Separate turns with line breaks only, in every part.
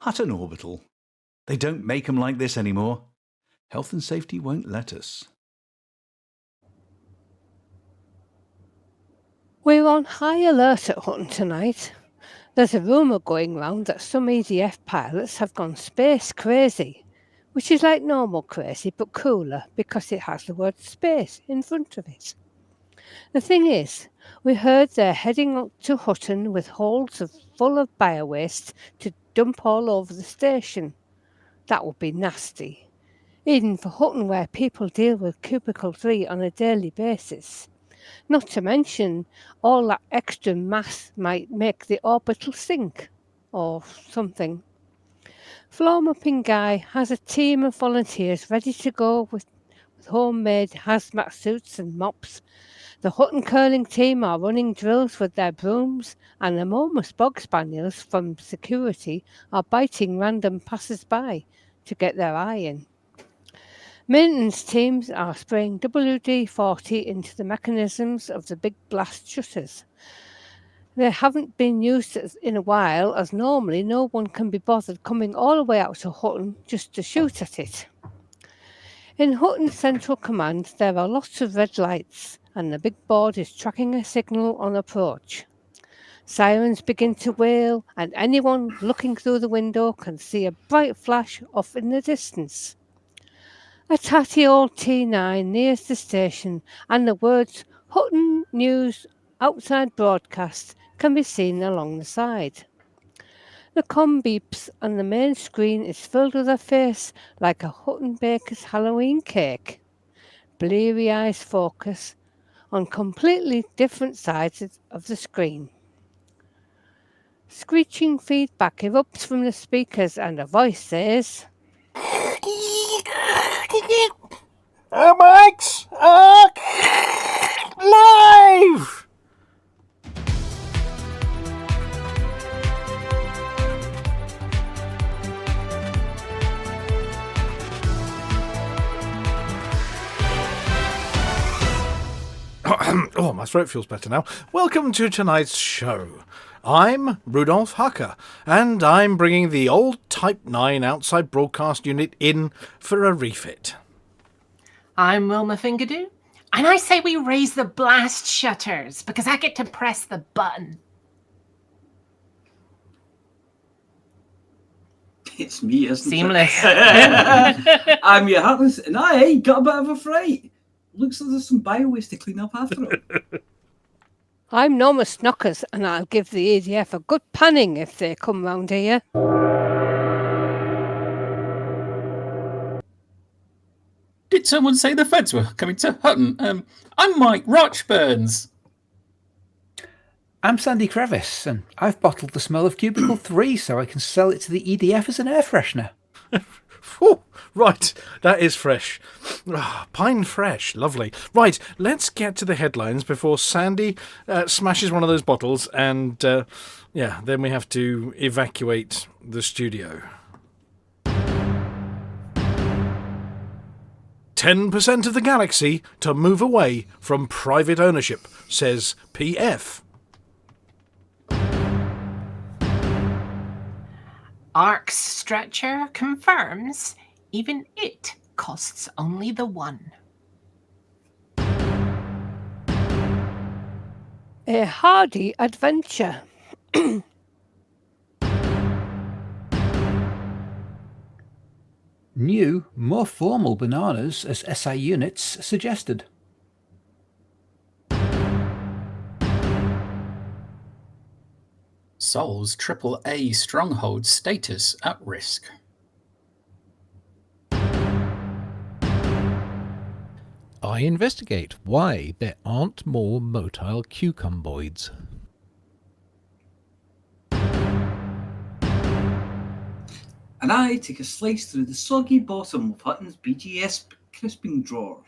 Hutton Orbital. They don't make them like this anymore. Health and safety won't let us.
We're on high alert at Hutton tonight. There's a rumour going round that some EDF pilots have gone space crazy, which is like normal crazy but cooler because it has the word space in front of it. The thing is, we heard they're heading up to Hutton with holds full of biowaste to dump all over the station. That would be nasty, even for Hutton where people deal with Cubicle 3 on a daily basis. Not to mention, all that extra mass might make the orbital sink, or something. Floor Mopping Guy has a team of volunteers ready to go with homemade hazmat suits and mops. The Hutton curling team are running drills with their brooms, and the Momus Bog Spaniels from security are biting random passers-by to get their eye in. Maintenance teams are spraying WD-40 into the mechanisms of the big blast shutters. They haven't been used in a while, as normally no one can be bothered coming all the way out to Hutton just to shoot at it. In Hutton Central Command, there are lots of red lights, and the big board is tracking a signal on approach. Sirens begin to wail, and anyone looking through the window can see a bright flash off in the distance. A tatty old T9 nears the station, and the words Hutton News Outside Broadcast can be seen along the side. The comm beeps and the main screen is filled with a face like a Hutton baker's Halloween cake. Bleary eyes focus on completely different sides of the screen. Screeching feedback erupts from the speakers and a voice says,
Mike's live! Oh, my throat feels better now. Welcome to tonight's show. I'm Rudolph Hucker, and I'm bringing the old Type 9 outside broadcast unit in for a refit.
I'm Wilma Fingerdew, and I say we raise the blast shutters because I get to press the button.
It's me, isn't
Seamless.
it? I'm your Harris, and I got a bit of a fright. Looks like there's some bio-waste to clean up after it.
I'm Norma Snockers, and I'll give the EDF a good panning if they come round here.
Did someone say the feds were coming to Hutton? I'm Mike Rochburns.
I'm Sandy Crevice, and I've bottled the smell of Cubicle 3 so I can sell it to the EDF as an air freshener.
Oh, right, that is fresh. Pine fresh, lovely. Right, let's get to the headlines before Sandy smashes one of those bottles and, then we have to evacuate the studio. 10% of the galaxy to move away from private ownership, says PF.
ARC's stretcher confirms even it costs only the one.
A hardy adventure.
New, more formal bananas as SI units suggested.
Sol's AAA stronghold status at risk.
I investigate why there aren't more motile Cucumboids.
And I take a slice through the soggy bottom of Hutton's BGS crisping drawer.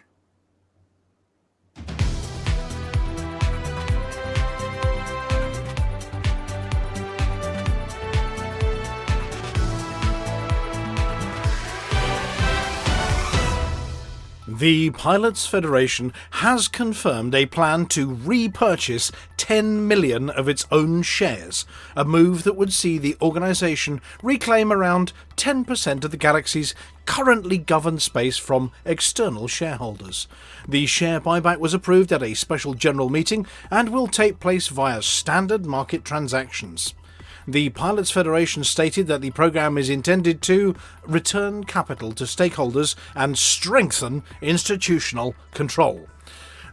The Pilots Federation has confirmed a plan to repurchase 10 million of its own shares, a move that would see the organisation reclaim around 10% of the galaxy's currently governed space from external shareholders. The share buyback was approved at a special general meeting and will take place via standard market transactions. The Pilots Federation stated that the programme is intended to return capital to stakeholders and strengthen institutional control.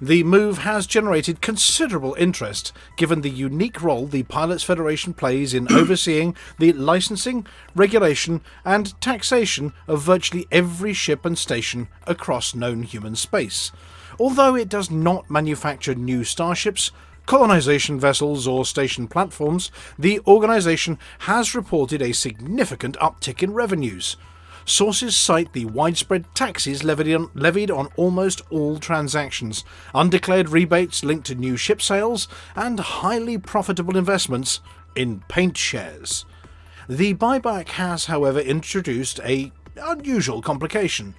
The move has generated considerable interest, given the unique role the Pilots Federation plays in overseeing the licensing, regulation and taxation of virtually every ship and station across known human space. Although it does not manufacture new starships, colonization vessels or station platforms, the organisation has reported a significant uptick in revenues. Sources cite the widespread taxes levied on almost all transactions, undeclared rebates linked to new ship sales, and highly profitable investments in paint shares. The buyback has, however, introduced an unusual complication.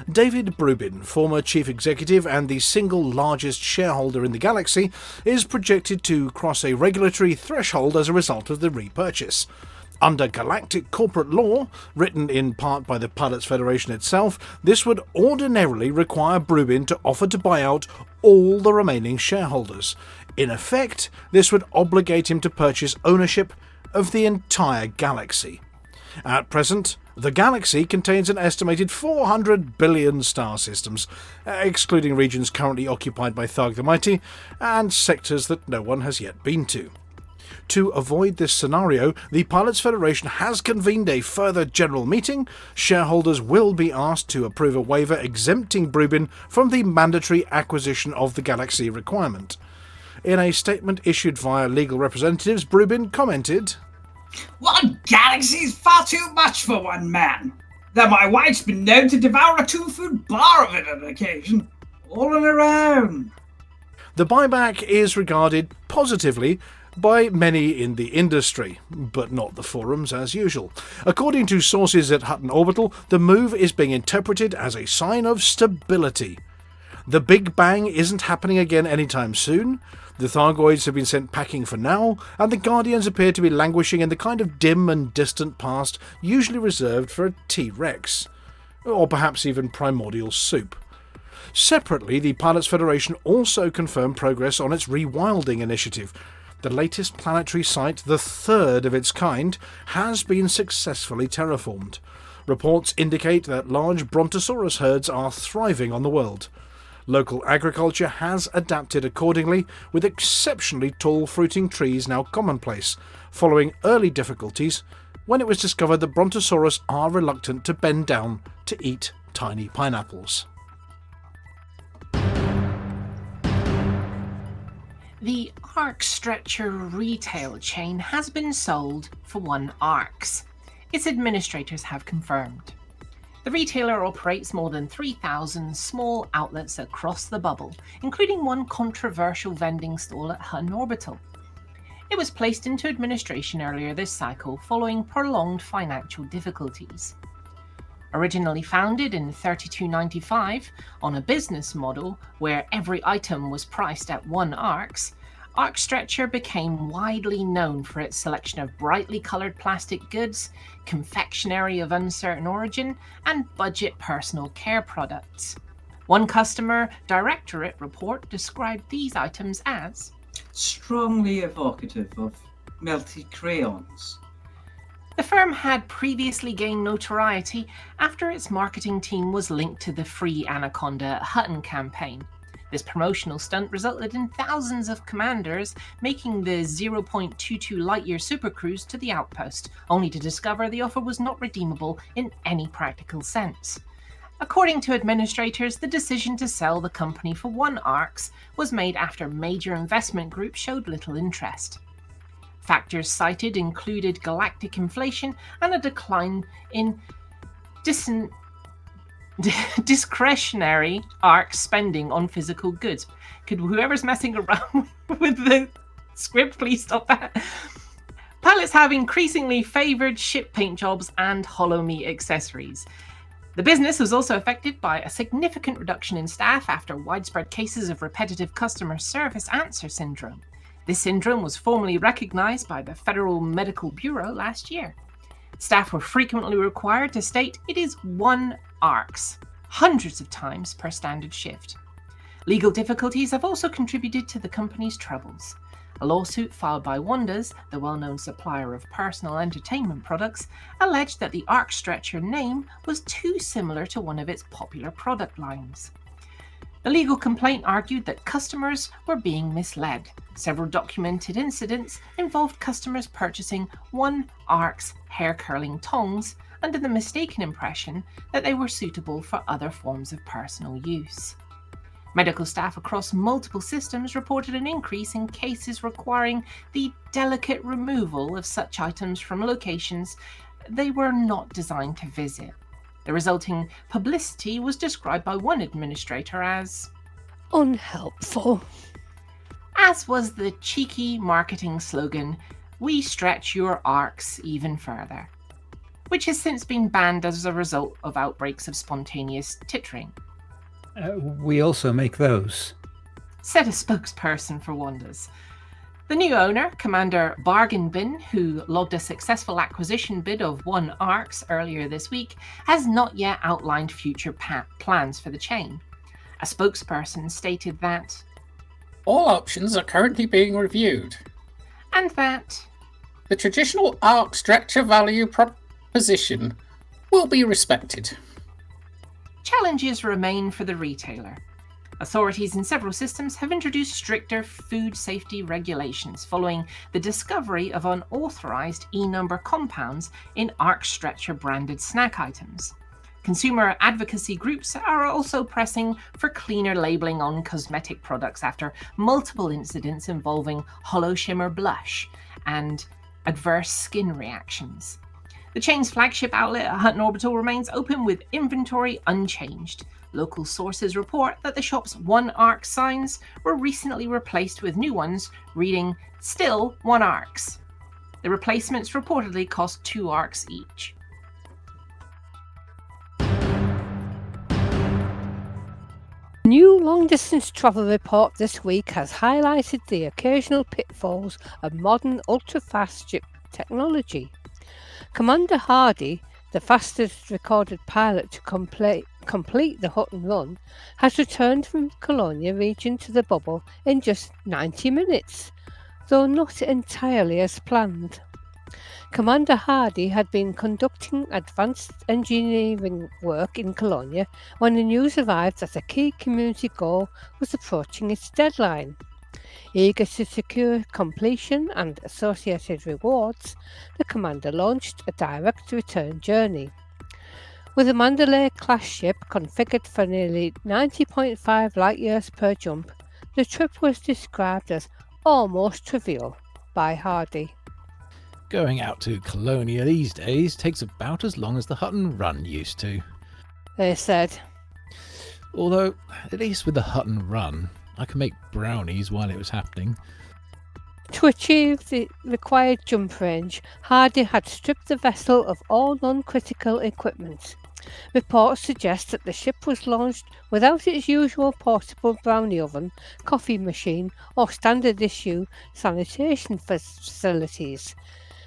David Brubin, former chief executive and the single largest shareholder in the galaxy, is projected to cross a regulatory threshold as a result of the repurchase. Under galactic corporate law, written in part by the Pilots Federation itself, this would ordinarily require Brubin to offer to buy out all the remaining shareholders. In effect, this would obligate him to purchase ownership of the entire galaxy. At present, the galaxy contains an estimated 400 billion star systems, excluding regions currently occupied by Tharg the Mighty, and sectors that no one has yet been to. To avoid this scenario, the Pilots Federation has convened a further general meeting. Shareholders will be asked to approve a waiver exempting Brubin from the mandatory acquisition of the galaxy requirement. In a statement issued via legal representatives, Brubin commented,
"One galaxy is far too much for one man. Though my wife's been known to devour a 2-food bar of it on occasion, all on her own."
The buyback is regarded positively by many in the industry, but not the forums as usual. According to sources at Hutton Orbital, the move is being interpreted as a sign of stability. The Big Bang isn't happening again anytime soon. The Thargoids have been sent packing for now, and the Guardians appear to be languishing in the kind of dim and distant past usually reserved for a T-Rex, or perhaps even primordial soup. Separately, the Pilots Federation also confirmed progress on its rewilding initiative. The latest planetary site, the third of its kind, has been successfully terraformed. Reports indicate that large Brontosaurus herds are thriving on the world. Local agriculture has adapted accordingly, with exceptionally tall fruiting trees now commonplace, following early difficulties when it was discovered that Brontosaurus are reluctant to bend down to eat tiny pineapples.
The Arc Stretcher retail chain has been sold for 1 ARX. Its administrators have confirmed. The retailer operates more than 3,000 small outlets across the bubble, including one controversial vending stall at Hutton Orbital. It was placed into administration earlier this cycle following prolonged financial difficulties. Originally founded in 3295 on a business model where every item was priced at 1 ARX, Arc Stretcher became widely known for its selection of brightly coloured plastic goods, confectionery of uncertain origin, and budget personal care products. One customer directorate report described these items as
strongly evocative of melted crayons.
The firm had previously gained notoriety after its marketing team was linked to the Free Anaconda at Hutton campaign. This promotional stunt resulted in thousands of commanders making the 0.22 light-year supercruise to the outpost, only to discover the offer was not redeemable in any practical sense. According to administrators, the decision to sell the company for 1 ARX was made after major investment groups showed little interest. Factors cited included galactic inflation and a decline in discretionary ARC spending on physical goods. Could whoever's messing around with the script please stop that? Pilots have increasingly favoured ship paint jobs and hollow meat accessories. The business was also affected by a significant reduction in staff after widespread cases of repetitive customer service answer syndrome. This syndrome was formally recognised by the Federal Medical Bureau last year. Staff were frequently required to state it is 1 ARCS, hundreds of times per standard shift. Legal difficulties have also contributed to the company's troubles. A lawsuit filed by Wonders, the well-known supplier of personal entertainment products, alleged that the Arc Stretcher name was too similar to one of its popular product lines. The legal complaint argued that customers were being misled. Several documented incidents involved customers purchasing 1 ARC's hair curling tongs under the mistaken impression that they were suitable for other forms of personal use. Medical staff across multiple systems reported an increase in cases requiring the delicate removal of such items from locations they were not designed to visit. The resulting publicity was described by one administrator as
unhelpful,
as was the cheeky marketing slogan, "We stretch your arcs even further," which has since been banned as a result of outbreaks of spontaneous tittering.
We also make those,
said a spokesperson for Wonders. The new owner, Commander Bargain Bin, who logged a successful acquisition bid of 1 ARCS earlier this week, has not yet outlined future plans for the chain. A spokesperson stated that
all options are currently being reviewed,
and that
the traditional ARC stretcher value proposition will be respected.
Challenges remain for the retailer. Authorities in several systems have introduced stricter food safety regulations following the discovery of unauthorized E-number compounds in Arc Stretcher branded snack items. Consumer advocacy groups are also pressing for cleaner labeling on cosmetic products after multiple incidents involving hollow shimmer blush and adverse skin reactions. The chain's flagship outlet at Hutton Orbital remains open with inventory unchanged. Local sources report that the shop's 1 ARC signs were recently replaced with new ones reading "Still 1 ARCs." The replacements reportedly cost 2 ARCs each.
New long-distance travel report this week has highlighted the occasional pitfalls of modern ultra-fast ship technology. Commander Hardy, the fastest recorded pilot to complete the Hutton run, has returned from Colonia region to the bubble in just 90 minutes, though not entirely as planned. Commander Hardy had been conducting advanced engineering work in Colonia when the news arrived that a key community goal was approaching its deadline. Eager to secure completion and associated rewards, the commander launched a direct return journey. With a Mandalay-class ship configured for nearly 90.5 light-years per jump, the trip was described as almost trivial by Hardy.
Going out to Colonia these days takes about as long as the Hutton run used to,
they said.
Although, at least with the Hutton run, I could make brownies while it was happening.
To achieve the required jump range, Hardy had stripped the vessel of all non-critical equipment. Reports suggest that the ship was launched without its usual portable brownie oven, coffee machine, or standard issue sanitation facilities.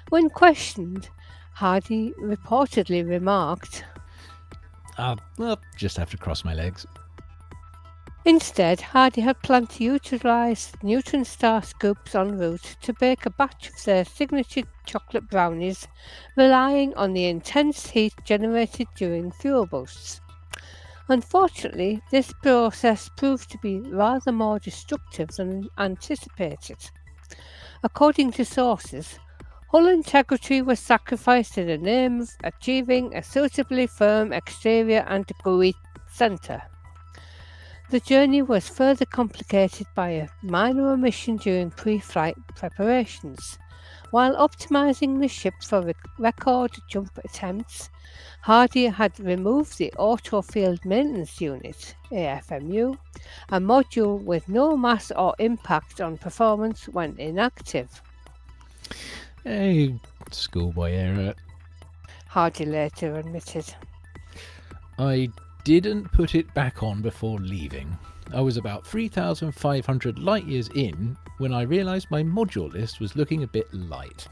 When questioned, Hardy reportedly remarked,
I'll just have to cross my legs.
Instead, Hardy had planned to utilise Neutron Star scoops en route to bake a batch of their signature chocolate brownies, relying on the intense heat generated during fuel bursts. Unfortunately, this process proved to be rather more destructive than anticipated. According to sources, hull integrity was sacrificed in the name of achieving a suitably firm exterior and gooey centre. The journey was further complicated by a minor omission during pre-flight preparations. While optimizing the ship for record jump attempts, Hardy had removed the Auto Field Maintenance Unit, AFMU, a module with no mass or impact on performance when inactive.
Hey, schoolboy error.
Hardy later admitted.
I didn't put it back on before leaving. I was about 3,500 light years in when I realised my module list was looking a bit light.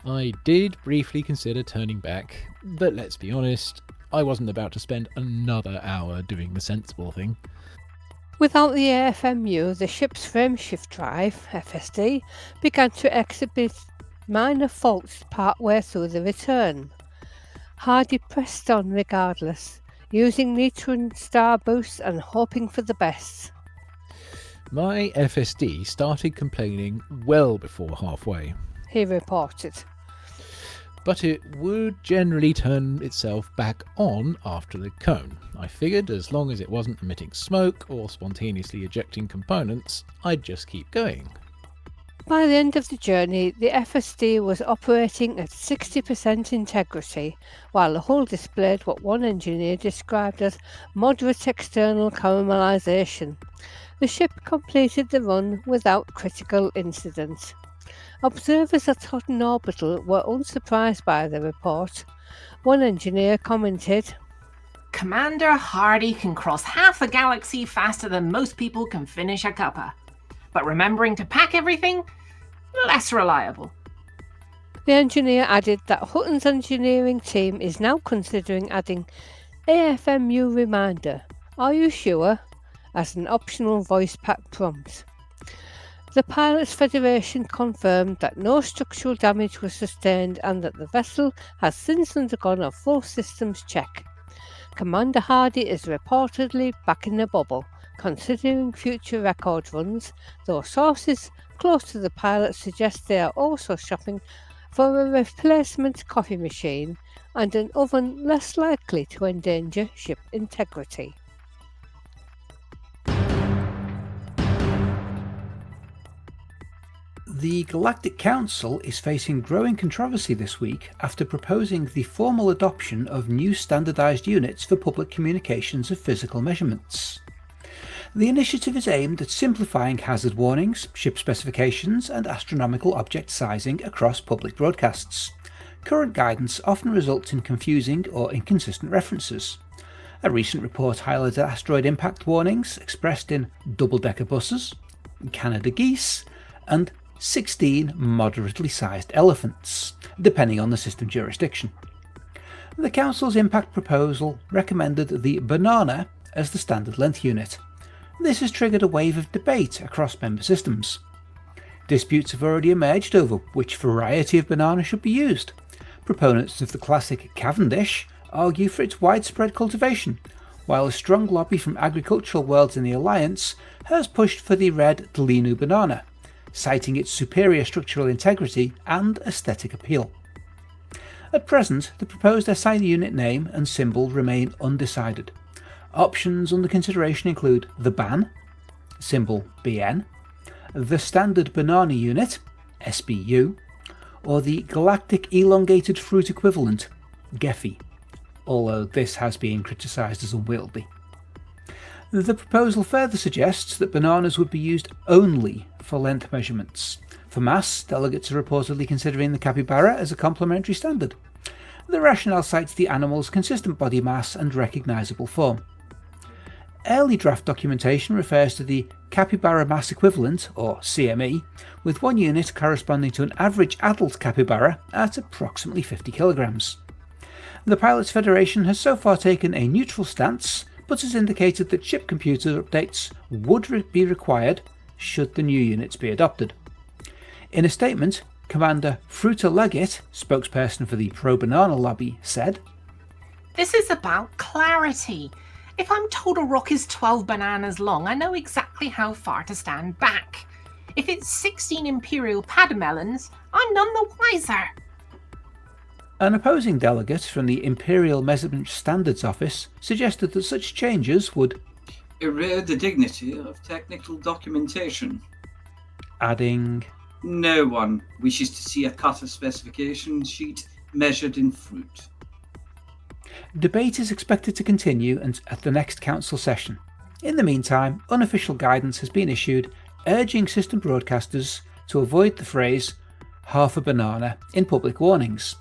I did briefly consider turning back, but let's be honest, I wasn't about to spend another hour doing the sensible thing.
Without the AFMU, the ship's frameshift drive, FSD, began to exhibit minor faults partway through the return. Hardy pressed on regardless, using neutron star boosts and hoping for the best.
My FSD started complaining well before halfway,
He reported.
but it would generally turn itself back on after the cone. I figured as long as it wasn't emitting smoke or spontaneously ejecting components, I'd just keep going.
By the end of the journey, the FSD was operating at 60% integrity, while the hull displayed what one engineer described as moderate external caramelization. The ship completed the run without critical incident. Observers at Hutton Orbital were unsurprised by the report. One engineer commented,
Commander Hardy can cross half the galaxy faster than most people can finish a cuppa. But remembering to pack everything? Less reliable.
The engineer added that Hutton's engineering team is now considering adding AFMU reminder, "Are you sure?" as an optional voice pack prompt. The Pilots Federation confirmed that no structural damage was sustained and that the vessel has since undergone a full systems check. Commander Hardy is reportedly back in the bubble, considering future record runs, though sources close to the pilot suggest they are also shopping for a replacement coffee machine and an oven less likely to endanger ship integrity.
The Galactic Council is facing growing controversy this week after proposing the formal adoption of new standardised units for public communications of physical measurements. The initiative is aimed at simplifying hazard warnings, ship specifications and astronomical object sizing across public broadcasts. Current guidance often results in confusing or inconsistent references. A recent report highlighted asteroid impact warnings expressed in double-decker buses, Canada geese and 16 moderately sized elephants, depending on the system jurisdiction. The Council's impact proposal recommended the banana as the standard length unit. This has triggered a wave of debate across member systems. Disputes have already emerged over which variety of banana should be used. Proponents of the classic Cavendish argue for its widespread cultivation, while a strong lobby from agricultural worlds in the Alliance has pushed for the red Delinu banana, citing its superior structural integrity and aesthetic appeal. At present, the proposed SI unit name and symbol remain undecided. Options under consideration include the BAN, symbol BN, the Standard Banana Unit, SBU, or the Galactic Elongated Fruit Equivalent, GEFI, although this has been criticised as unwieldy. The proposal further suggests that bananas would be used only for length measurements. For mass, delegates are reportedly considering the capybara as a complementary standard. The rationale cites the animal's consistent body mass and recognisable form. Early draft documentation refers to the capybara mass equivalent, or CME, with one unit corresponding to an average adult capybara at approximately 50 kilograms. The Pilots Federation has so far taken a neutral stance, but has indicated that ship computer updates would be required should the new units be adopted. In a statement, Commander Fruta Leggett, spokesperson for the pro-banana lobby, said,
This is about clarity. If I'm told a rock is 12 bananas long, I know exactly how far to stand back. If it's 16 imperial padamelons, I'm none the wiser.
An opposing delegate from the Imperial Measurement Standards Office suggested that such changes would
erode the dignity of technical documentation,
adding,
no one wishes to see a cutter specification sheet measured in fruit.
Debate is expected to continue at the next council session. In the meantime, unofficial guidance has been issued urging system broadcasters to avoid the phrase half a banana in public warnings,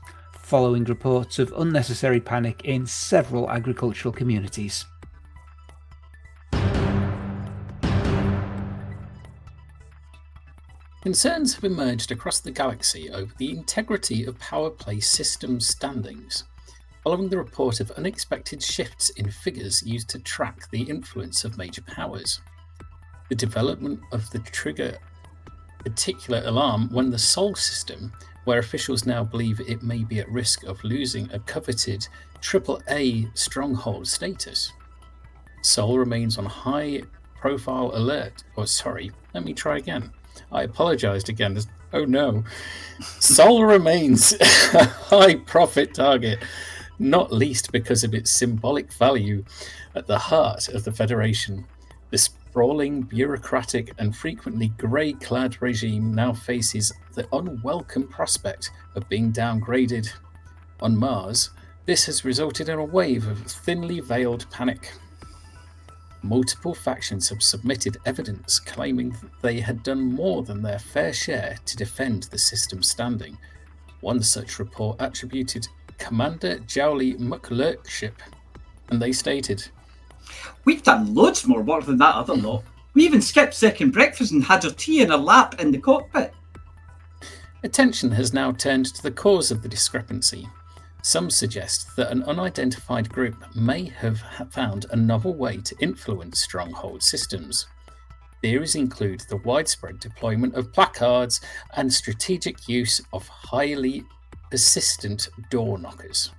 following reports of unnecessary panic in several agricultural communities.
Concerns have emerged across the galaxy over the integrity of power play system standings, following the report of unexpected shifts in figures used to track the influence of major powers. The development of the trigger particular alarm when the Sol system, where officials now believe it may be at risk of losing a coveted AAA stronghold status. Sol remains on high profile alert. Let me try again. I apologized again. Oh no. Sol remains a high profit target, not least because of its symbolic value at the heart of the Federation. The sprawling, bureaucratic, and frequently grey-clad regime now faces the unwelcome prospect of being downgraded. On Mars, this has resulted in a wave of thinly veiled panic. Multiple factions have submitted evidence claiming that they had done more than their fair share to defend the system's standing. One such report attributed Commander Jowly McLurkship, and they stated,
"We've done loads more work than that other lot. We even skipped second breakfast and had our tea in a lap in the cockpit."
Attention has now turned to the cause of the discrepancy. Some suggest that an unidentified group may have found a novel way to influence stronghold systems. Theories include the widespread deployment of placards and strategic use of highly persistent door knockers.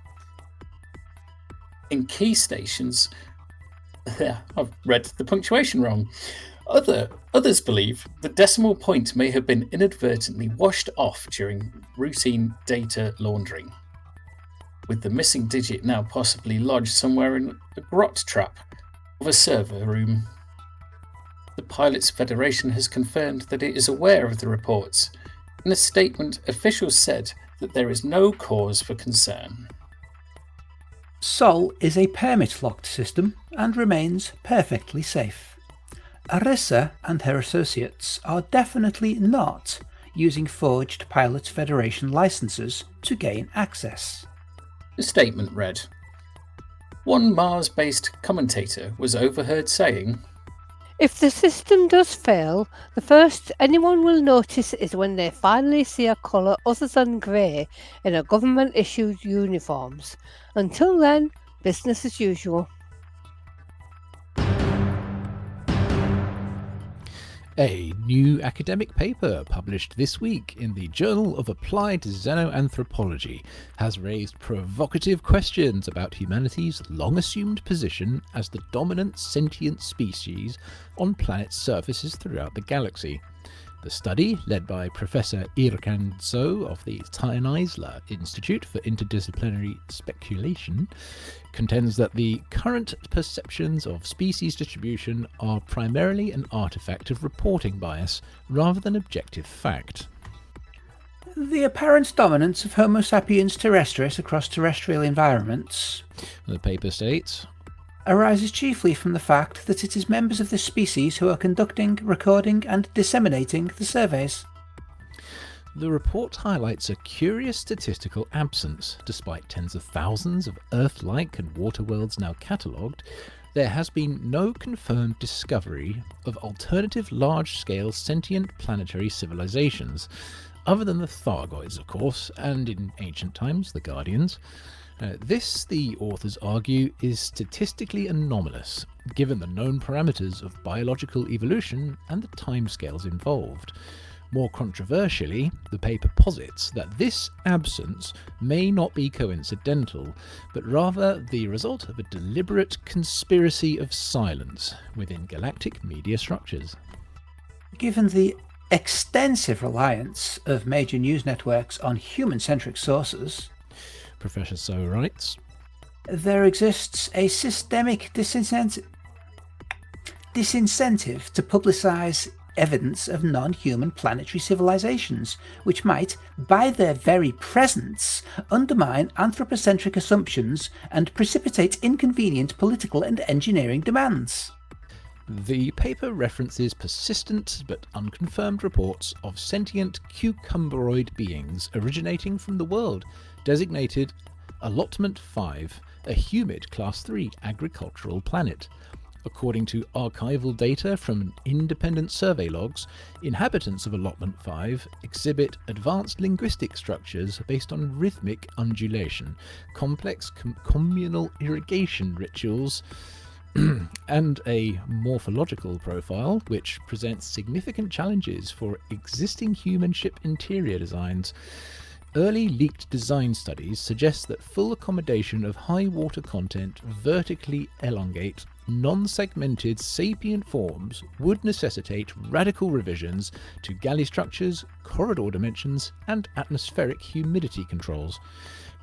In key stations, I've read the punctuation wrong. Others believe the decimal point may have been inadvertently washed off during routine data laundering, with the missing digit now possibly lodged somewhere in a grot trap of a server room. The Pilots Federation has confirmed that it is aware of the reports. In a statement, officials said that there is no cause for concern.
Sol is a permit-locked system and remains perfectly safe. Arissa and her associates are definitely not using forged Pilots Federation licenses to gain access.
The statement read, one Mars-based commentator was overheard saying,
If the system does fail, the first anyone will notice is when they finally see a colour other than grey in a government-issued uniforms. Until then, business as usual.
A new academic paper published this week in the Journal of Applied Xenoanthropology has raised provocative questions about humanity's long-assumed position as the dominant sentient species on planet surfaces throughout the galaxy. The study, led by Professor Irkan Tso of the Tionisla Institute for Interdisciplinary Speculation, contends that the current perceptions of species distribution are primarily an artifact of reporting bias rather than objective fact.
The apparent dominance of Homo sapiens terrestris across terrestrial environments,
The paper states,
arises chiefly from the fact that it is members of this species who are conducting, recording and disseminating the surveys.
The report highlights a curious statistical absence. Despite tens of thousands of Earth-like and water worlds now catalogued, there has been no confirmed discovery of alternative large-scale sentient planetary civilizations, other than the Thargoids, of course, and in ancient times, the Guardians. This, the authors argue, is statistically anomalous, given the known parameters of biological evolution and the timescales involved. More controversially, the paper posits that this absence may not be coincidental, but rather the result of a deliberate conspiracy of silence within galactic media structures.
Given the extensive reliance of major news networks on human-centric sources,
Professor So writes,
there exists a systemic disincentive to publicise evidence of non-human planetary civilizations, which might, by their very presence, undermine anthropocentric assumptions and precipitate inconvenient political and engineering demands.
The paper references persistent but unconfirmed reports of sentient cucumboid beings originating from the world designated Allotment 5, a humid Class 3 agricultural planet. According to archival data from independent survey logs, inhabitants of Allotment 5 exhibit advanced linguistic structures based on rhythmic undulation, complex communal irrigation rituals, and a morphological profile which presents significant challenges for existing human ship interior designs. Early leaked design studies suggest that full accommodation of high water content, vertically elongate, non-segmented sapient forms would necessitate radical revisions to galley structures, corridor dimensions, and atmospheric humidity controls.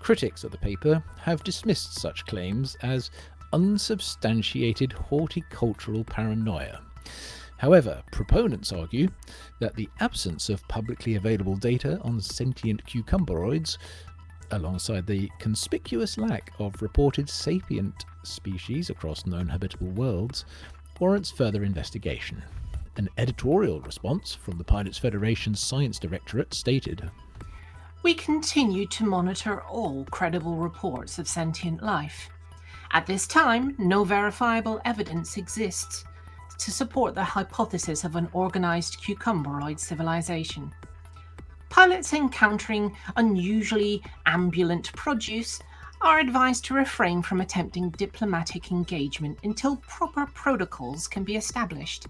Critics of the paper have dismissed such claims as unsubstantiated horticultural paranoia. However, proponents argue that the absence of publicly available data on sentient cucumboids, alongside the conspicuous lack of reported sapient species across known habitable worlds, warrants further investigation. An editorial response from the Pilots Federation's Science Directorate stated,
"We continue to monitor all credible reports of sentient life. At this time, no verifiable evidence exists to support the hypothesis of an organized cucumboid civilization. Pilots encountering unusually ambulant produce are advised to refrain from attempting diplomatic engagement until proper protocols can be established."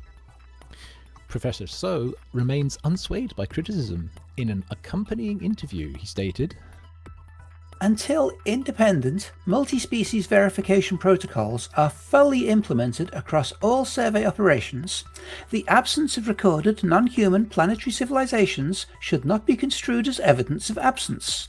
Professor So remains unswayed by criticism. In an accompanying interview, he stated,
Until independent, multi-species verification protocols are fully implemented across all survey operations, the absence of recorded non-human planetary civilizations should not be construed as evidence of absence.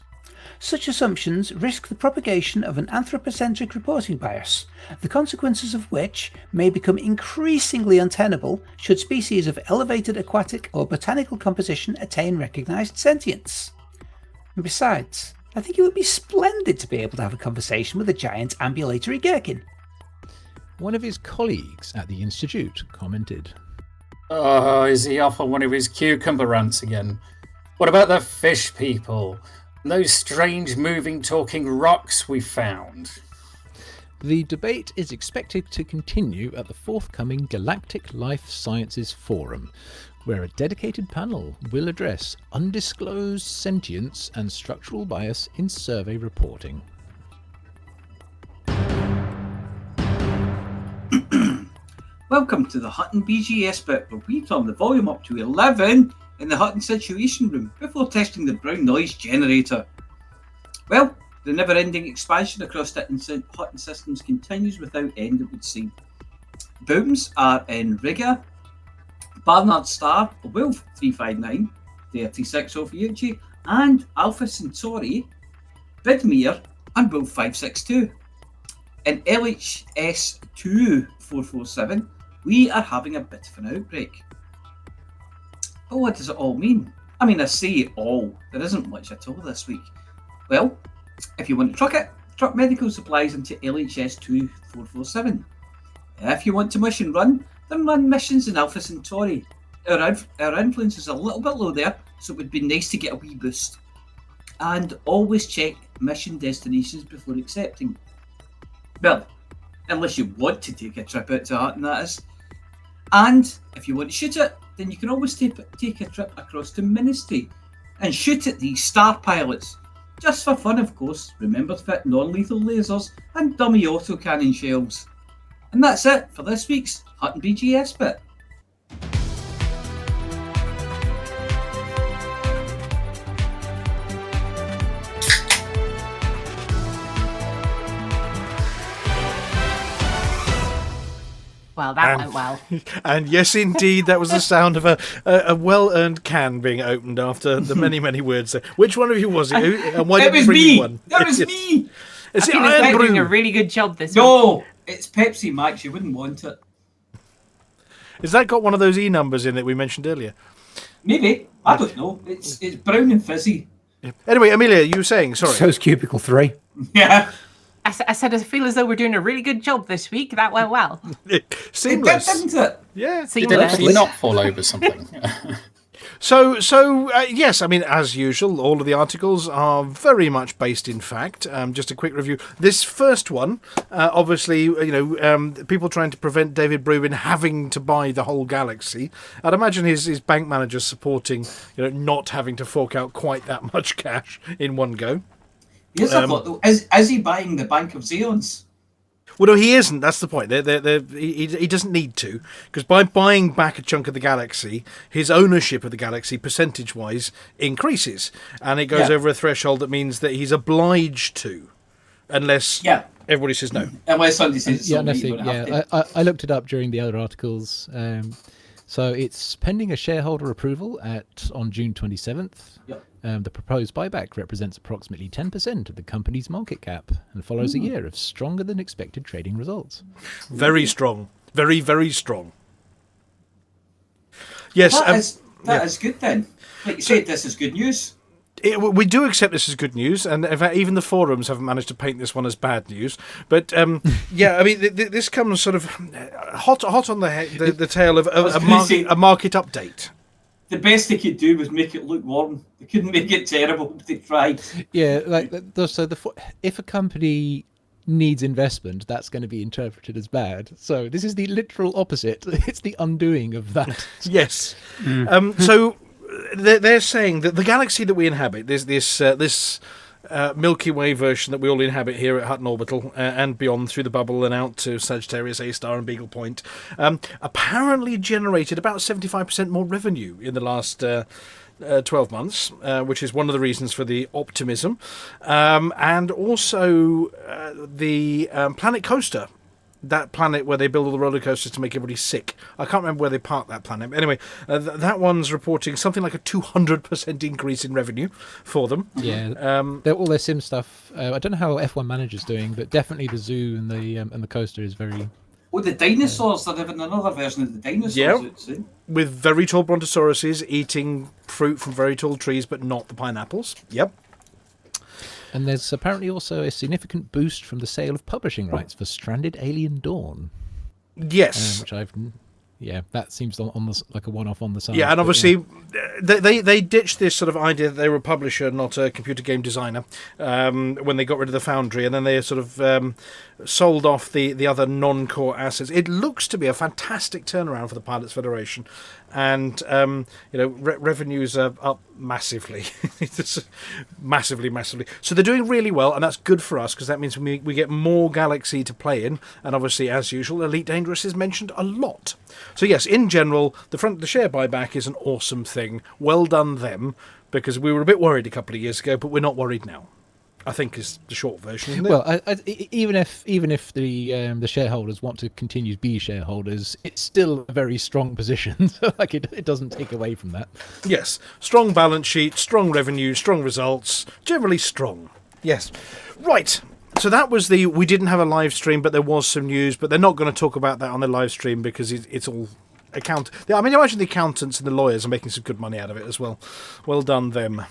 Such assumptions risk the propagation of an anthropocentric reporting bias, the consequences of which may become increasingly untenable should species of elevated aquatic or botanical composition attain recognized sentience. And besides, I think it would be splendid to be able to have a conversation with a giant ambulatory gherkin.
One of his colleagues at the Institute commented,
Oh, is he off on one of his cucumber rants again? What about the fish people? And those strange moving talking rocks we found?
The debate is expected to continue at the forthcoming Galactic Life Sciences Forum, where a dedicated panel will address undisclosed sentience and structural bias in survey reporting.
Welcome to the Hutton BGS bit, where we turn the volume up to 11 in the Hutton Situation Room before testing the brown noise generator. Well, the never-ending expansion across Hutton systems continues without end, it would seem. Booms are in Riga, Barnard Star, Wolf 359, 36 off Yuchi, and Alpha Centauri, Bidmere, and Wolf 562. In LHS 2447, we are having a bit of an outbreak. But what does it all mean? I mean, I say all, there isn't much at all this week. Well, if you want to truck it, truck medical supplies into LHS 2447. If you want to mission run, then run missions in Alpha Centauri. Our influence is a little bit low there, so it would be nice to get a wee boost. And always check mission destinations before accepting. Well, unless you want to take a trip out to Hutton, that is. And if you want to shoot it, then you can always take a trip across to Ministry and shoot at these star pilots. Just for fun, of course. Remember to fit non-lethal lasers and dummy autocannon shells. And that's it for this week's Hutton BGS bit.
Well, that went well.
And yes, indeed, that was the sound of a well-earned can being opened after the many, many words there. Which one of you was it? And why did you bring me one?
That was me!
I think it's doing a really good job this week.
No! It's Pepsi Max, you wouldn't want it.
Has that got one of those E numbers in it we mentioned earlier?
Maybe. I don't know. It's brown and fizzy.
Yeah. Anyway, Amelia, you were saying, sorry.
So's Cubicle 3.
Yeah.
I said I feel as though we're doing a really good job this week. That went well.
Seamless.
Seamless.
Didn't it?
Yeah.
Did it actually not fall over something?
So yes, I mean, as usual, all of the articles are very much based in fact. Just a quick review. This first one, obviously, people trying to prevent David Bruin having to buy the whole galaxy. I'd imagine his bank manager supporting, not having to fork out quite that much cash in one go.
Here's a thought, though. Is he buying the Bank of Zeons?
Well, no, he isn't. That's the point. He doesn't need to, because by buying back a chunk of the galaxy, his ownership of the galaxy, percentage-wise, increases, and it goes over a threshold that means that he's obliged to, unless everybody says no.
Unless somebody says
I looked it up during the other articles. So it's pending a shareholder approval on June 27th.
Yep.
The proposed buyback represents approximately 10% of the company's market cap and follows a year of stronger than expected trading results.
Very strong. Very, very strong. Yes.
That is good then. Like you said, this is good news.
We do accept this as good news, and in fact, even the forums haven't managed to paint this one as bad news. But I mean, this comes sort of hot on the tail of a market update.
The best they could do was make it look warm. They couldn't make it terrible, but they tried.
Yeah, if a company needs investment, that's going to be interpreted as bad. So this is the literal opposite. It's the undoing of that.
Yes. So they're saying that the galaxy that we inhabit, there's this Milky Way version that we all inhabit here at Hutton Orbital and beyond through the bubble and out to Sagittarius, A-star and Beagle Point, apparently generated about 75% more revenue in the last 12 months, which is one of the reasons for the optimism. And also the Planet Coaster, that planet where they build all the roller coasters to make everybody sick. I can't remember where they park that planet. But anyway, that one's reporting something like a 200% increase in revenue for them.
Yeah, all their sim stuff. I don't know how F1 Manager's doing, but definitely the zoo and the coaster is very.
Oh, the dinosaurs! They're having another version of the dinosaurs.
Yeah, with very tall brontosauruses eating fruit from very tall trees, but not the pineapples. Yep.
And there's apparently also a significant boost from the sale of publishing rights for Stranded Alien Dawn.
Yes.
Which that seems like a one-off on the side.
Yeah, and obviously they ditched this sort of idea that they were a publisher, not a computer game designer, when they got rid of the Foundry, and then they sort of sold off the other non-core assets. It looks to be a fantastic turnaround for the Pilots Federation, and revenues are up massively. massively. So they're doing really well, and that's good for us, because that means we get more Galaxy to play in, and obviously, as usual, Elite Dangerous is mentioned a lot. So yes, in general, the share buyback is an awesome thing. Well done them, because we were a bit worried a couple of years ago, but we're not worried now, I think is the short version, isn't it?
Well, even if the shareholders want to continue to be shareholders, it's still a very strong position. So it doesn't take away from that.
Yes, strong balance sheet, strong revenue, strong results, generally strong. Yes, right. So that was we didn't have a live stream, but there was some news, but they're not going to talk about that on the live stream because it's all I mean, imagine the accountants and the lawyers are making some good money out of it as well. Well done them.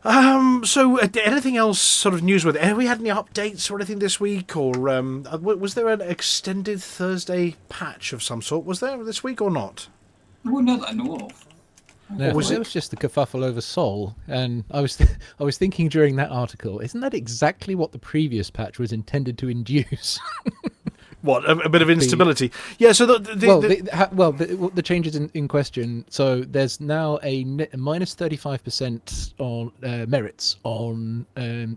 So anything else sort of newsworthy? Have we had any updates or anything this week? Or was there an extended Thursday patch of some sort? Was there this week or not?
No, not that I know of.
No, it was just the kerfuffle over Sol, and I was thinking during that article, isn't that exactly what the previous patch was intended to induce?
What, a bit of instability? Yeah. So
the changes in question. So there's now a minus 35% on merits on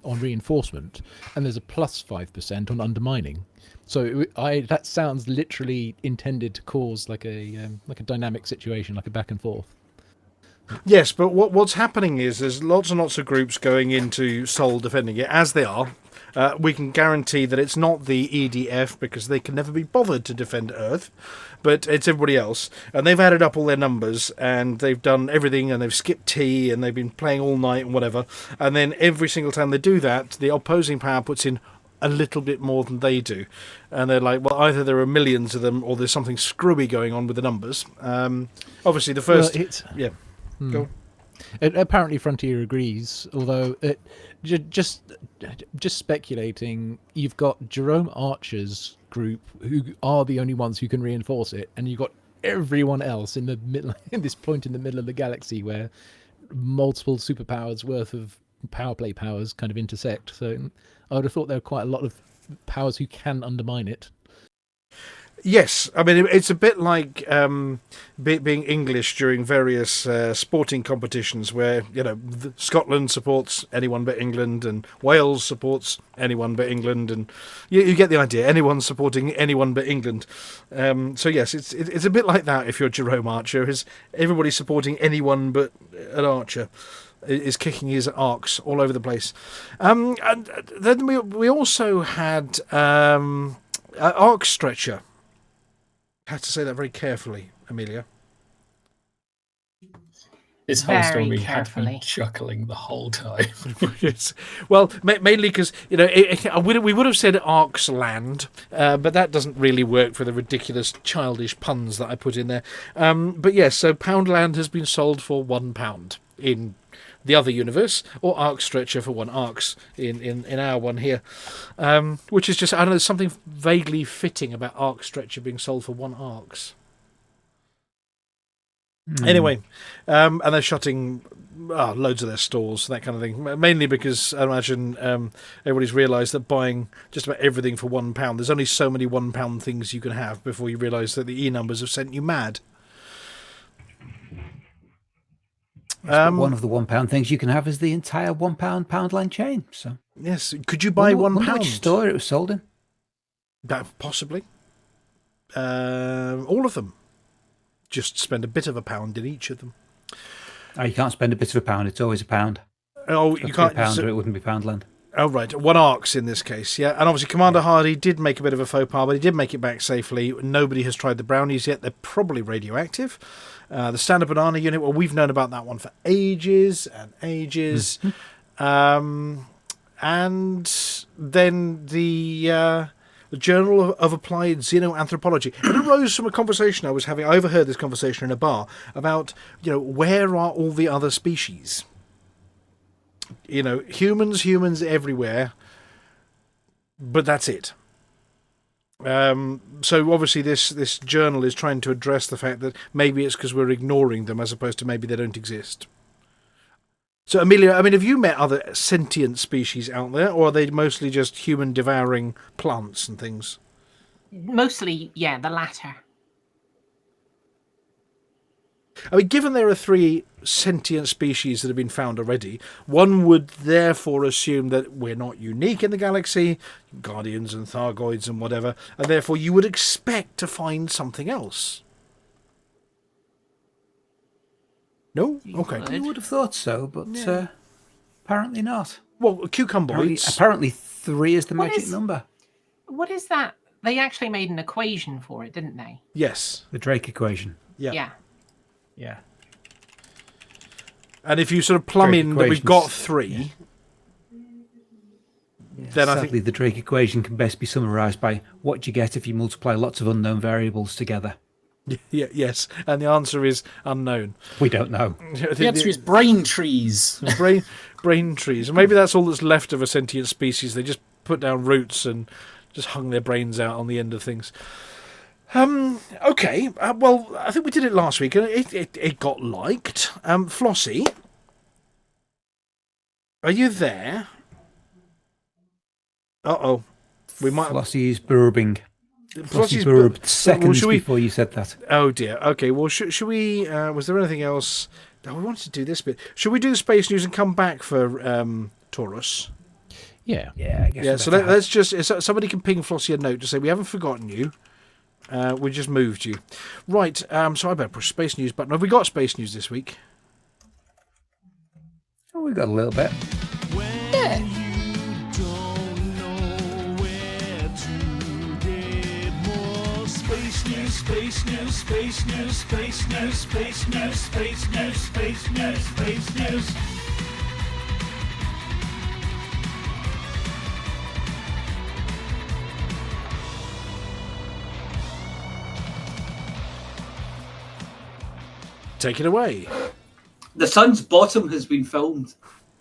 reinforcement, and there's a plus 5% on undermining. So that sounds literally intended to cause like a dynamic situation, like a back and forth.
Yes, but what's happening is there's lots and lots of groups going into Sol defending it, as they are. We can guarantee that it's not the EDF because they can never be bothered to defend Earth, but it's everybody else. And they've added up all their numbers and they've done everything and they've skipped tea and they've been playing all night and whatever. And then every single time they do that, the opposing power puts in a little bit more than they do. And they're like, well, either there are millions of them or there's something screwy going on with the numbers. Obviously, the first...
Go.
Apparently, Frontier agrees. Although, just speculating, you've got Jerome Archer's group who are the only ones who can reinforce it, and you've got everyone else in the middle, in this point in the middle of the galaxy where multiple superpowers worth of power play powers kind of intersect. So, I would have thought there were quite a lot of powers who can undermine it.
Yes, I mean, it's a bit like being English during various sporting competitions where, Scotland supports anyone but England and Wales supports anyone but England, and you get the idea, anyone supporting anyone but England. So yes, it's a bit like that if you're Jerome Archer, is everybody supporting anyone but an archer is kicking his arcs all over the place. And then we also had arc stretcher. I have to say that very carefully, Amelia.
This whole
Very
story had
carefully.
me chuckling the whole time.
Yes. Well, mainly because, we would have said Ark's Land, but that doesn't really work for the ridiculous childish puns that I put in there. But yes, so Poundland has been sold for £1 in the other universe, or Arc Stretcher for 1 arcs in our one here, which is just, I don't know, there's something vaguely fitting about Arc Stretcher being sold for 1 arcs. Anyway, and they're shutting loads of their stores, that kind of thing, mainly because I imagine everybody's realised that buying just about everything for £1, there's only so many £1 things you can have before you realise that the e-numbers have sent you mad.
One of the £1 things you can have is the entire £1 Poundland chain. So
yes, could you buy £1?
Which store it was sold in?
Possibly. All of them. Just spend a bit of £1 in each of them.
Oh, you can't spend a bit of £1. It's always £1.
Oh, you can't.
£1 or it wouldn't be Poundland.
Oh, right. 1 arcs in this case, yeah. And obviously Commander Hardy did make a bit of a faux pas, but he did make it back safely. Nobody has tried the brownies yet. They're probably radioactive. The standard banana unit, well, we've known about that one for ages and ages. And then the Journal of Applied Xenoanthropology. It arose from a conversation I was having. I overheard this conversation in a bar about, where are all the other species? Humans everywhere, but that's it. So obviously this journal is trying to address the fact that maybe it's because we're ignoring them as opposed to maybe they don't exist. So Amelia, I mean, have you met other sentient species out there, or are they mostly just human devouring plants and things?
Mostly, yeah, the latter.
I mean, given there are 3 sentient species that have been found already, one would therefore assume that we're not unique in the galaxy, Guardians and Thargoids and whatever, and therefore you would expect to find something else. No? Okay.
You would have thought so, but apparently not.
Well, Cucumboids.
Apparently 3 is the magic number.
What is that? They actually made an equation for it, didn't they?
Yes.
The Drake equation.
Yeah.
Yeah.
And if you sort of plumb in that we've got 3, then
sadly,
I think
the Drake equation can best be summarised by what you get if you multiply lots of unknown variables together.
Yes, and the answer is unknown.
We don't know.
The answer is brain trees.
Brain trees. And maybe that's all that's left of a sentient species. They just put down roots and just hung their brains out on the end of things. Okay. Well, I think we did it last week, and it got liked. Flossy, are you there? Uh-oh. We might.
Flossy's burbing. Flossy's burbed seconds before you said that.
Oh dear. Okay. Well, should we? Was there anything else? Oh, we wanted to do this bit. Should we do space news and come back for Taurus?
Yeah.
Yeah. I guess.
Yeah. So let's just. Somebody can ping Flossy a note to say we haven't forgotten you. We just moved you. Right. So I better push space news button. Have we got space news this week?
Oh, we got a little bit.
Yeah.
Space news, space news, space news, space news, space news, space news, space news.
Take it away.
The sun's bottom has been filmed.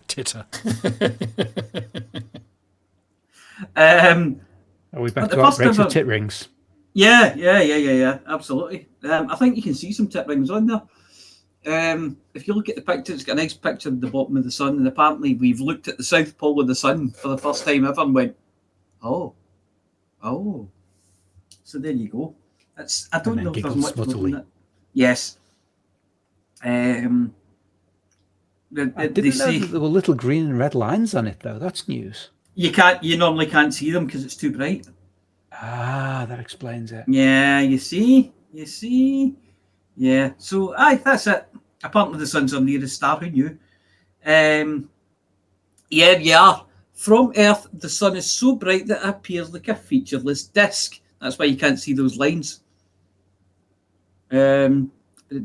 Titter.
Are we back
But the
to
first
outrageous
ever-
tit rings?
Yeah, absolutely. I think you can see some tip rings on there. If you look at the picture, it's got a nice picture at the bottom of the sun, and apparently we've looked at the south pole of the sun for the first time ever and went, oh. So there you go. I don't
And then
know if there's
giggled
much more
smuttily.
than that. Yes.
I
They
didn't know
say
that there were little green and red lines on it, though. That's news.
you normally can't see them because it's too bright.
Ah, that explains it.
Yeah, you see. Yeah, so that's it. Apparently the sun's our nearest star. Who knew? Yeah, you are. From Earth, the sun is so bright that it appears like a featureless disk. That's why you can't see those lines. At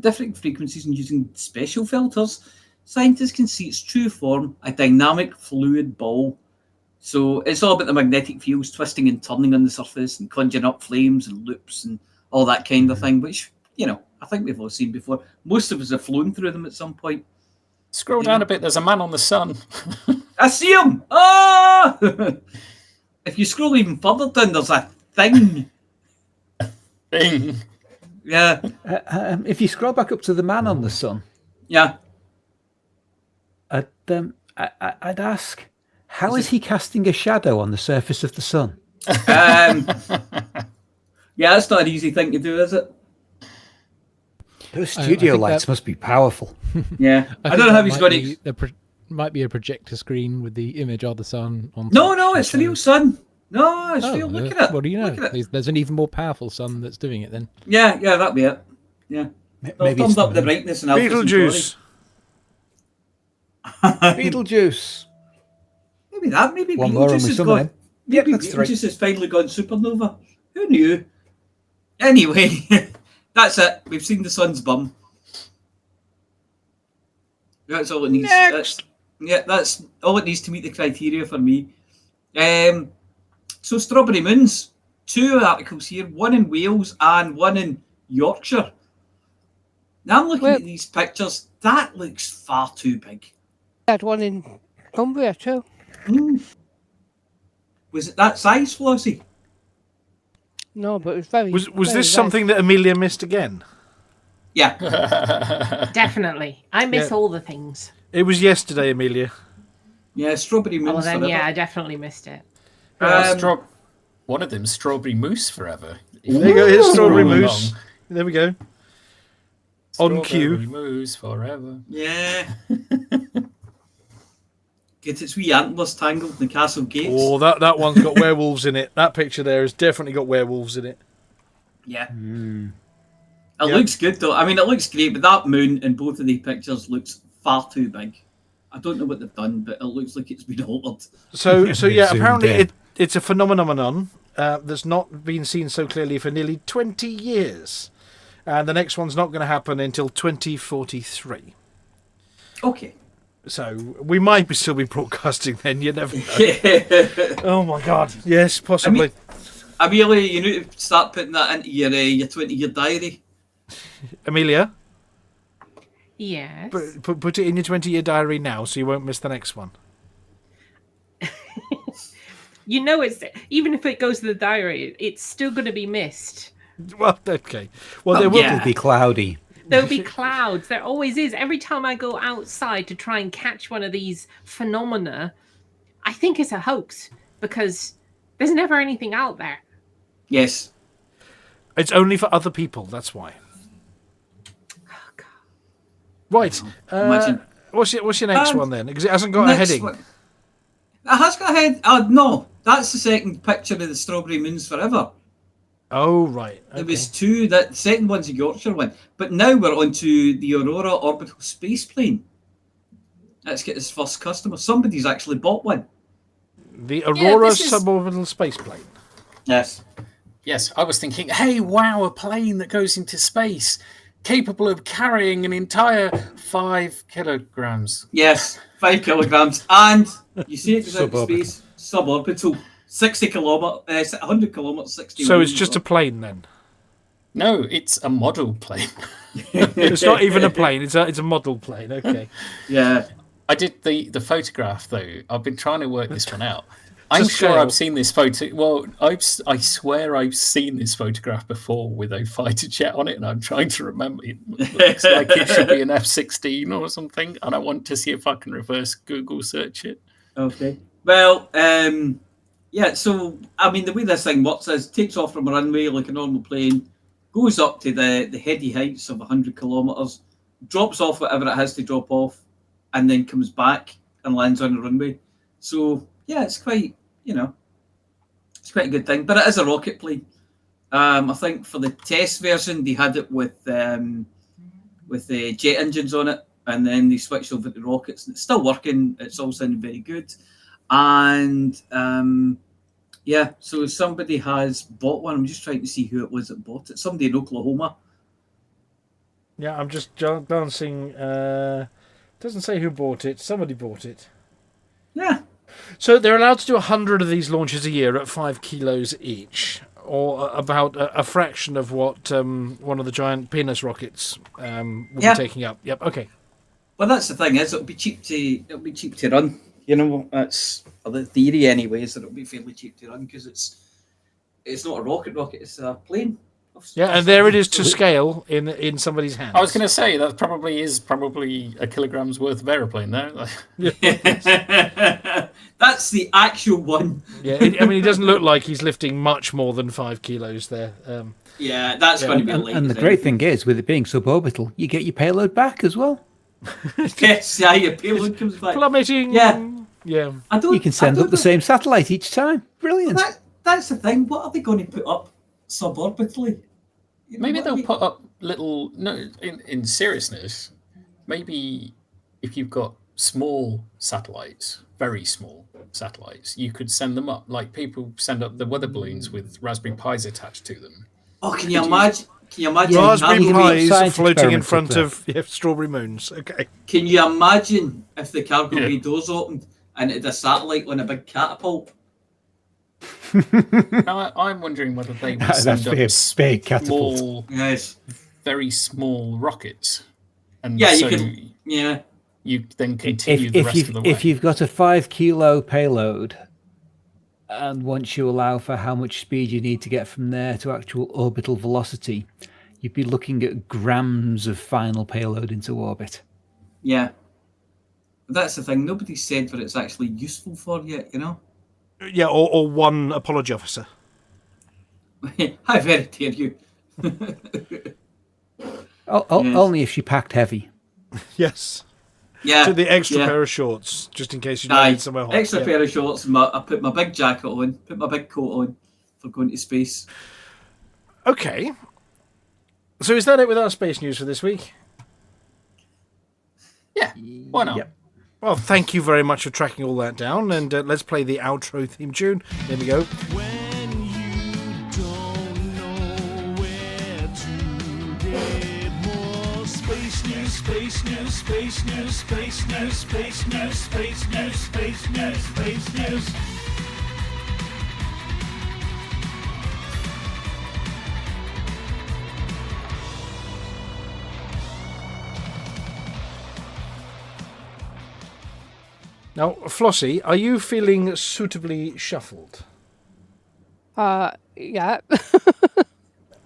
different frequencies and using special filters, scientists can see its true form, a dynamic fluid ball. So it's all about the magnetic fields twisting and turning on the surface and conjuring up flames and loops and all that kind of thing, which, I think we've all seen before. Most of us have flown through them at some point.
Scroll down a bit. There's a man on the sun.
I see him! Ah! If you scroll even further down, there's a thing.
Bing.
Yeah.
If you scroll back up to the man on the sun,
Yeah.
I'd ask, how is he casting a shadow on the surface of the sun?
Yeah, that's not an easy thing to do, is it?
Those studio
think
lights
that-
must be powerful.
Yeah. I don't know how he's got it.
Might be a projector screen with the image of the sun on.
No,
top.
it's the real sun. No, it's
Oh,
real. Look at it.
What do you know?
Look at it.
There's an even more powerful sun that's doing it then.
Yeah, that'd be it. Yeah.
Maybe
Thumbs
it's
up the brightness and alphas and
Beetlejuice.
Beetlejuice.
Maybe that. Maybe
One more and
Beetlejuice
we
has
summon
gone.
him. Yep,
Maybe
that's three.
Beetlejuice has finally gone supernova. Who knew? Anyway, that's it. We've seen the sun's bum. That's all it needs.
Next.
That's all it needs to meet the criteria for me. So Strawberry Moons, 2 articles here, one in Wales and one in Yorkshire. Now I'm looking
Well-
at these pictures. That looks far too big.
Had one in Cumbria too.
Was it that size, Flossy?
No, but it was very.
Was
very
this
red.
something that Amelia missed again?
Yeah.
Definitely. I miss all the things.
It was yesterday, Amelia.
Yeah, Strawberry
Well,
Moons
then,
forever.
yeah, I definitely missed it.
One of them, strawberry mousse forever.
There you go. Here's strawberry
Scroll
mousse.
along.
There we go. On cue.
Strawberry mousse forever.
Yeah. Get its wee antlers tangled in the castle gates.
Oh, that one's got werewolves in it. That picture there has definitely got werewolves in it.
Yeah.
Yeah.
It looks good though. I mean, it looks great, but that moon in both of the pictures looks far too big. I don't know what they've done, but it looks like it's been altered.
So yeah,
Zoomed
apparently
in.
it's a phenomenon that's not been seen so clearly for nearly 20 years. And the next one's not going to happen until 2043.
Okay.
So we might still be broadcasting then, you never know. Oh my God. Yes, possibly.
Amelia, you need to start putting that into your 20-year diary.
Amelia,
Yes.
put it in your 20-year diary now so you won't miss the next one.
You know, it's even if it goes to the diary, it's still going to be missed.
Well, okay. Well, there will
yeah.
It'll be cloudy.
There'll be clouds. There always is. Every time I go outside to try and catch one of these phenomena, I think it's a hoax because there's never anything out there.
Yes.
It's only for other people, that's why. Right.
Imagine.
What's your next one then? Because it hasn't got a
Next
heading.
one. It has got a head. No, that's the second picture of the Strawberry Moons Forever.
Oh, right.
There
Okay.
was 2. That second one's a Yorkshire one. But now we're on to the Aurora Orbital Space Plane. Let's get his first customer. Somebody's actually bought one.
The Aurora
this is-
suborbital space plane.
Yes.
Yes, I was thinking, hey, wow, a plane that goes into space, capable of carrying an entire 5 kilograms.
Yes. 5 kilograms. And you see it goes into
Suborbital.
space. Suborbital. 60 kilometres, 100 kilometres, 60
So it's
miles.
just a plane then.
No, it's a model plane.
It's not even a plane. It's a model plane. Okay.
Yeah.
I did the photograph though. I've been trying to work this one out. I'm
scale.
sure I've seen this photo. Well, I swear I've seen this photograph before with a fighter jet on it, and I'm trying to remember. It looks like it should be an F-16 or something, and I want to see if I can reverse Google search it.
Okay. Well, yeah. So I mean, the way this thing works is it takes off from a runway like a normal plane, goes up to the heady heights of 100 kilometers, drops off whatever it has to drop off, and then comes back and lands on the runway. So yeah, it's quite, it's quite a good thing. But it is a rocket plane. I think for the test version they had it with the jet engines on it, and then they switched over to rockets, and it's still working. It's all sounding very good. And yeah, so somebody has bought one. I'm just trying to see who it was that bought it. Somebody in Oklahoma.
Yeah, I'm just glancing. Doesn't say who bought it. Somebody bought it.
Yeah.
So they're allowed to do 100 of these launches a year at 5 kilos each, or about a fraction of what one of the giant penis rockets will be taking up. Yep. Okay.
Well, that's the thing, is it'll be cheap to run. That's the theory anyway, is that it'll be fairly cheap to run because it's not a rocket, it's a plane.
Yeah, and there it is to scale in somebody's hands.
I was going to say that probably is a kilogram's worth of aeroplane there.
That's the actual one.
Yeah, I mean, he doesn't look like he's lifting much more than 5 kilos there.
Yeah, that's going to be light.
And the great thing is, with it being suborbital, you get your payload back as well.
Yes, yeah, your payload comes back.
Plummeting.
Yeah.
You can send up the same satellite each time. Brilliant.
That's the thing. What are they going to put up suborbitally?
Maybe they'll put up little. No, in seriousness, maybe if you've got small satellites, very small satellites, you could send them up. Like people send up the weather balloons with Raspberry Pis attached to them.
Oh, can you imagine?
Raspberry Pis floating in front
there.
of strawberry moons. Okay.
Can you imagine if the cargo bay doors opened and it had a satellite on a big catapult?
Now, I'm wondering whether they would send up
big catapult.
small, very small rockets. And
yeah,
so
you could. Yeah.
You then continue the rest of the way.
If you've got a 5 kilo payload, and once you allow for how much speed you need to get from there to actual orbital velocity, you'd be looking at grams of final payload into orbit.
Yeah. That's the thing. Nobody said what it's actually useful for yet,
Yeah, or one apology officer.
How very dare you?
Only if she packed heavy.
Yes.
Yeah.
To the extra pair of shorts, just in case you need somewhere hot.
Extra pair of shorts, and I put my big jacket on, put my big coat on for going to space.
Okay. So is that it with our space news for this week?
Yeah, why not?
Yep. Well, thank you very much for tracking all that down, and let's play the outro theme tune. There we go.
When you don't know where to get more space news, space news, space news, space news, space news, space news, space news, space news.
Now, Flossy, are you feeling suitably shuffled?
Yeah.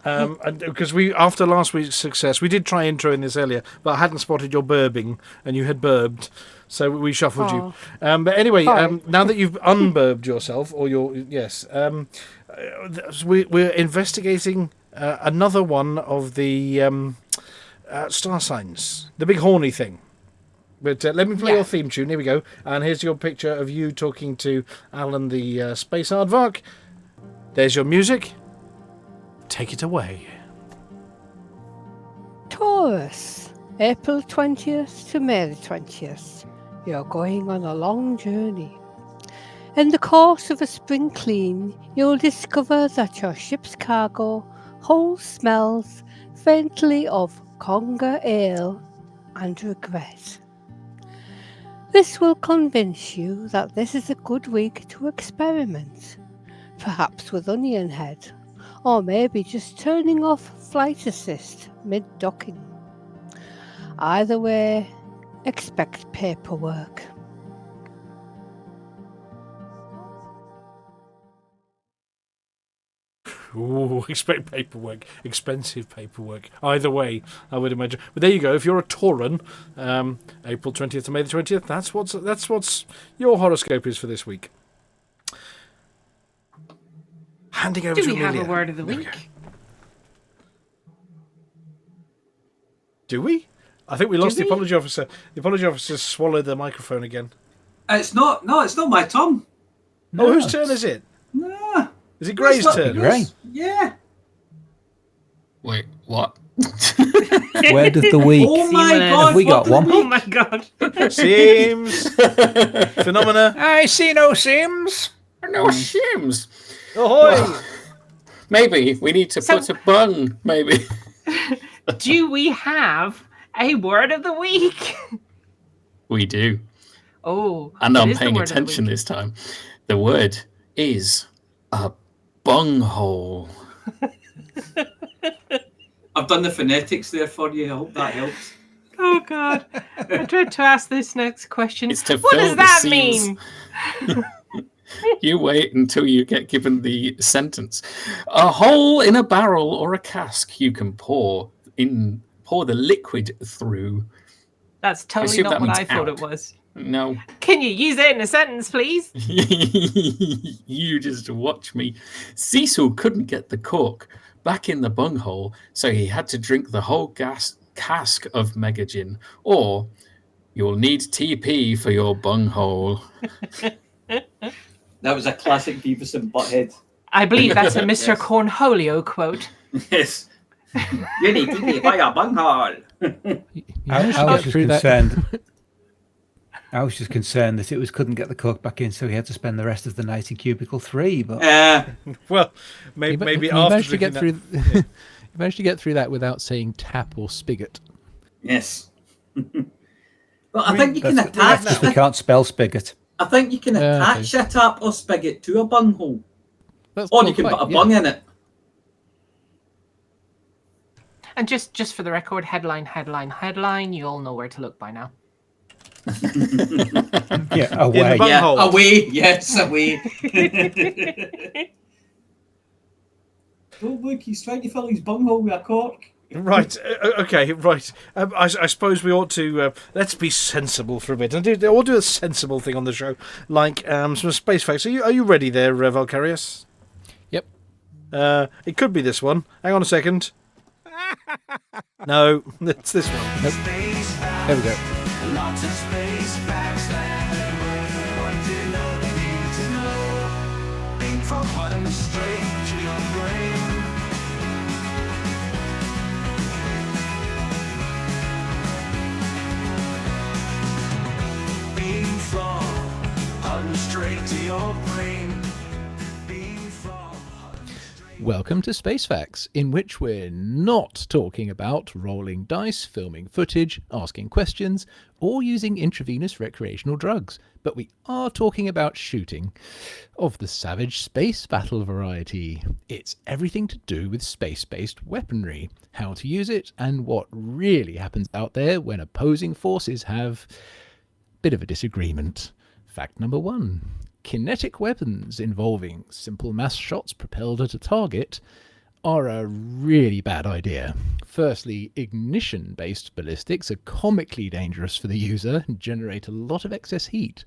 Because after last week's success, we did try introing this earlier, but I hadn't spotted your burping, and you had burped, so we shuffled you. But anyway, now that you've unburbed yourself, or we're investigating another one of the star signs, the big horny thing. But let me play your theme tune. Here we go. And here's your picture of you talking to Alan, the space aardvark. There's your music. Take it away.
Taurus, April 20th to May 20th. You're going on a long journey. In the course of a spring clean, you'll discover that your ship's cargo holds smells faintly of conger ale and regret. This will convince you that this is a good week to experiment, perhaps with onion head, or maybe just turning off flight assist mid-docking. Either way, expect paperwork.
Ooh, expect paperwork. Expensive paperwork. Either way, I would imagine. But there you go. If you're a Tauran, April 20th to May the 20th, that's what's your horoscope is for this week. Handing over to
Do we
Amelia.
have a word of the
There we
week?
go. Do we? I think we lost the apology officer. The apology officer swallowed the microphone again.
It's not my turn.
Oh, whose turn is it?
Nah.
Is it Gray's turn?
Gray.
Yeah.
Wait, what?
Word of the week.
Oh my
Seamless.
god.
Have we got
what
one?
Oh my god.
Seems. Phenomena.
I see no Sims.
No shims.
Ahoy!
Maybe we need to put a bung. Maybe.
Do we have a word of the week?
We do.
Oh,
And
what
I'm
is the
paying
word of the
attention
week?
this time. The word is a bunghole.
I've done the phonetics there for you. I hope that helps.
Oh god. I tried to ask this next question.
It's to
What
fill
does
the
that
seams.
mean?
You wait until you get given the sentence. A hole in a barrel or a cask you can pour the liquid through.
That's totally
assume
not
that
what
means
I thought
out.
it was.
No.
Can you use it in a sentence, please?
You just watch me. Cecil couldn't get the cork back in the bunghole, so he had to drink the whole cask of Mega Gin. Or you'll need TP for your bunghole.
That was a classic Beavis and Butthead.
I believe that's a Mr.
Yes.
Cornholio quote.
Yes. You need to be by your bunghole.
I was just concerned. I was just concerned that it was couldn't get the cork back in, so he had to spend the rest of the night in cubicle 3. But
Well, maybe
you
after
managed to
drinking
get
that-
through. You managed to get through that without saying tap or spigot.
Yes. But I think you can
that's
attach.
because we can't spell spigot.
I think you can attach a tap or spigot to a bunghole, or you can put a bung in it.
And just for the record, headline, you all know where to look by now.
Yeah,
In
away.
the bunghole.
Yeah, away. Yes, away. Oh look, he's trying to fill his bunghole with a cork.
Right. Okay. Right. I suppose we ought to let's be sensible for a bit and we'll do a sensible thing on the show, like some space facts. Are you ready there, Valkyrius?
Yep.
It could be this one. Hang on a second. No, it's this one.
Nope. There we go.
Lots of space facts that everyone to know they need to know. Think from Hutton straight to your brain. Beam from Hutton straight to your brain. Beam from Hutton straight.
Welcome to Space Facts, in which we're not talking about rolling dice, filming footage, asking questions, or using intravenous recreational drugs, but we are talking about shooting, of the savage space battle variety. It's everything to do with space-based weaponry, how to use it, and what really happens out there when opposing forces have a bit of a disagreement. Fact number 1. Kinetic weapons involving simple mass shots propelled at a target are a really bad idea. Firstly, ignition-based ballistics are comically dangerous for the user and generate a lot of excess heat.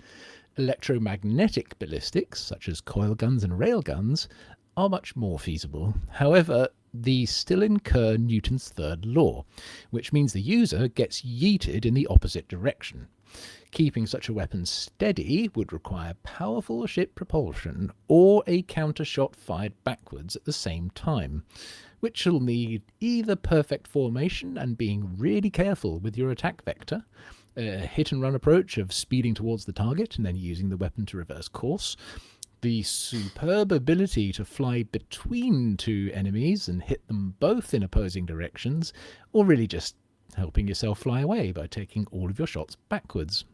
Electromagnetic ballistics, such as coil guns and rail guns, are much more feasible. However, these still incur Newton's third law, which means the user gets yeeted in the opposite direction. Keeping such a weapon steady would require powerful ship propulsion or a counter shot fired backwards at the same time, which will need either perfect formation and being really careful with your attack vector, a hit and run approach of speeding towards the target and then using the weapon to reverse course, the superb ability to fly between two enemies and hit them both in opposing directions, or really just helping yourself fly away by taking all of your shots backwards.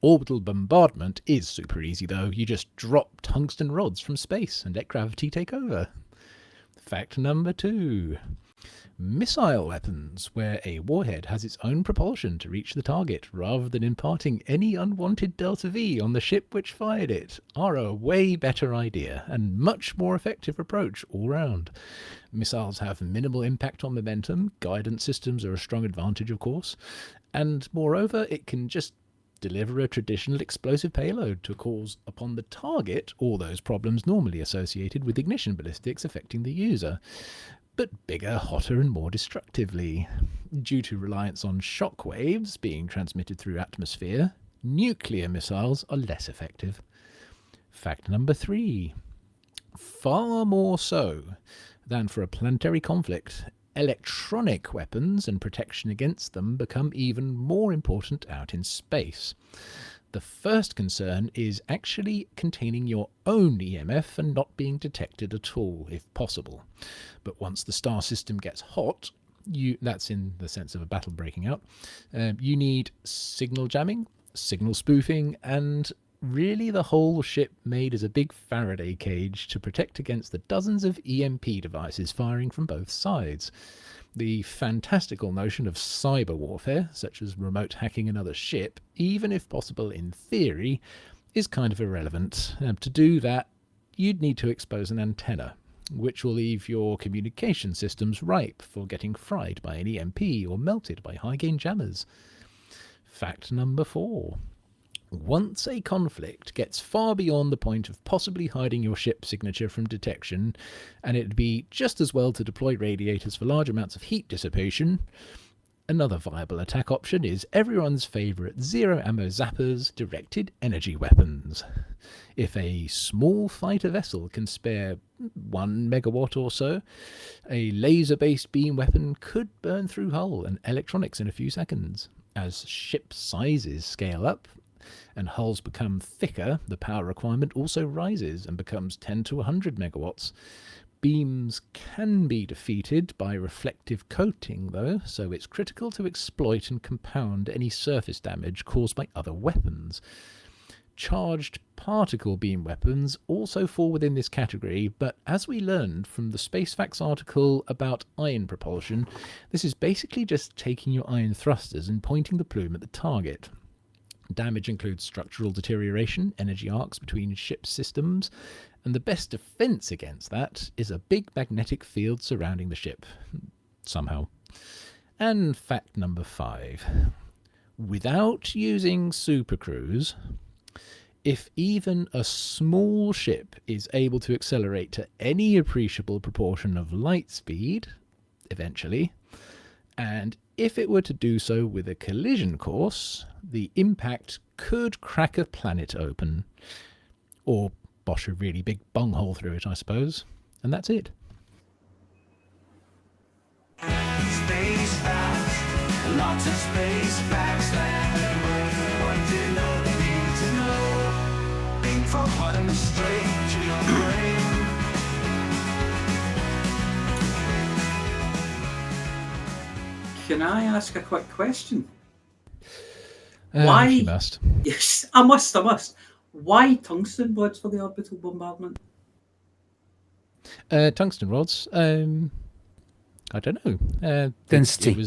Orbital bombardment is super easy though. You just drop tungsten rods from space and let gravity take over. Fact number 2. Missile weapons, where a warhead has its own propulsion to reach the target rather than imparting any unwanted delta V on the ship which fired it, are a way better idea and much more effective approach all round. Missiles have minimal impact on momentum, guidance systems are a strong advantage of course, and moreover it can just deliver a traditional explosive payload to cause upon the target all those problems normally associated with ignition ballistics affecting the user, but bigger, hotter and more destructively. Due to reliance on shock waves being transmitted through atmosphere, nuclear missiles are less effective. Fact number 3. Far more so than for a planetary conflict, electronic weapons and protection against them become even more important out in space. The first concern is actually containing your own EMF and not being detected at all, if possible. But once the star system gets hot, that's in the sense of a battle breaking out, you need signal jamming, signal spoofing, and really the whole ship made as a big Faraday cage to protect against the dozens of EMP devices firing from both sides. The fantastical notion of cyber warfare, such as remote hacking another ship, even if possible in theory, is kind of irrelevant. To do that, you'd need to expose an antenna, which will leave your communication systems ripe for getting fried by an EMP or melted by high-gain jammers. Fact number 4. Once a conflict gets far beyond the point of possibly hiding your ship's signature from detection, and it'd be just as well to deploy radiators for large amounts of heat dissipation, another viable attack option is everyone's favourite zero-ammo zappers, directed energy weapons. If a small fighter vessel can spare 1 megawatt or so, a laser-based beam weapon could burn through hull and electronics in a few seconds. As ship sizes scale up, and hulls become thicker, the power requirement also rises and becomes 10 to 100 megawatts. Beams can be defeated by reflective coating though, so it's critical to exploit and compound any surface damage caused by other weapons. Charged particle beam weapons also fall within this category, but as we learned from the SpaceFacts article about ion propulsion, this is basically just taking your ion thrusters and pointing the plume at the target. Damage includes structural deterioration, energy arcs between ship systems, and the best defense against that is a big magnetic field surrounding the ship. Somehow. And fact number 5. Without using supercruise, if even a small ship is able to accelerate to any appreciable proportion of light speed, eventually, and if it were to do so with a collision course, the impact could crack a planet open. Or bosh a really big bunghole through it, I suppose. And that's it.
Space facts, lots of space facts that what you know need to know. Being from Hutton straight to your brain.
Can I ask a quick question?
Why? You must.
Yes, I must. Why tungsten rods for the orbital bombardment?
Tungsten rods? I don't know.
Density.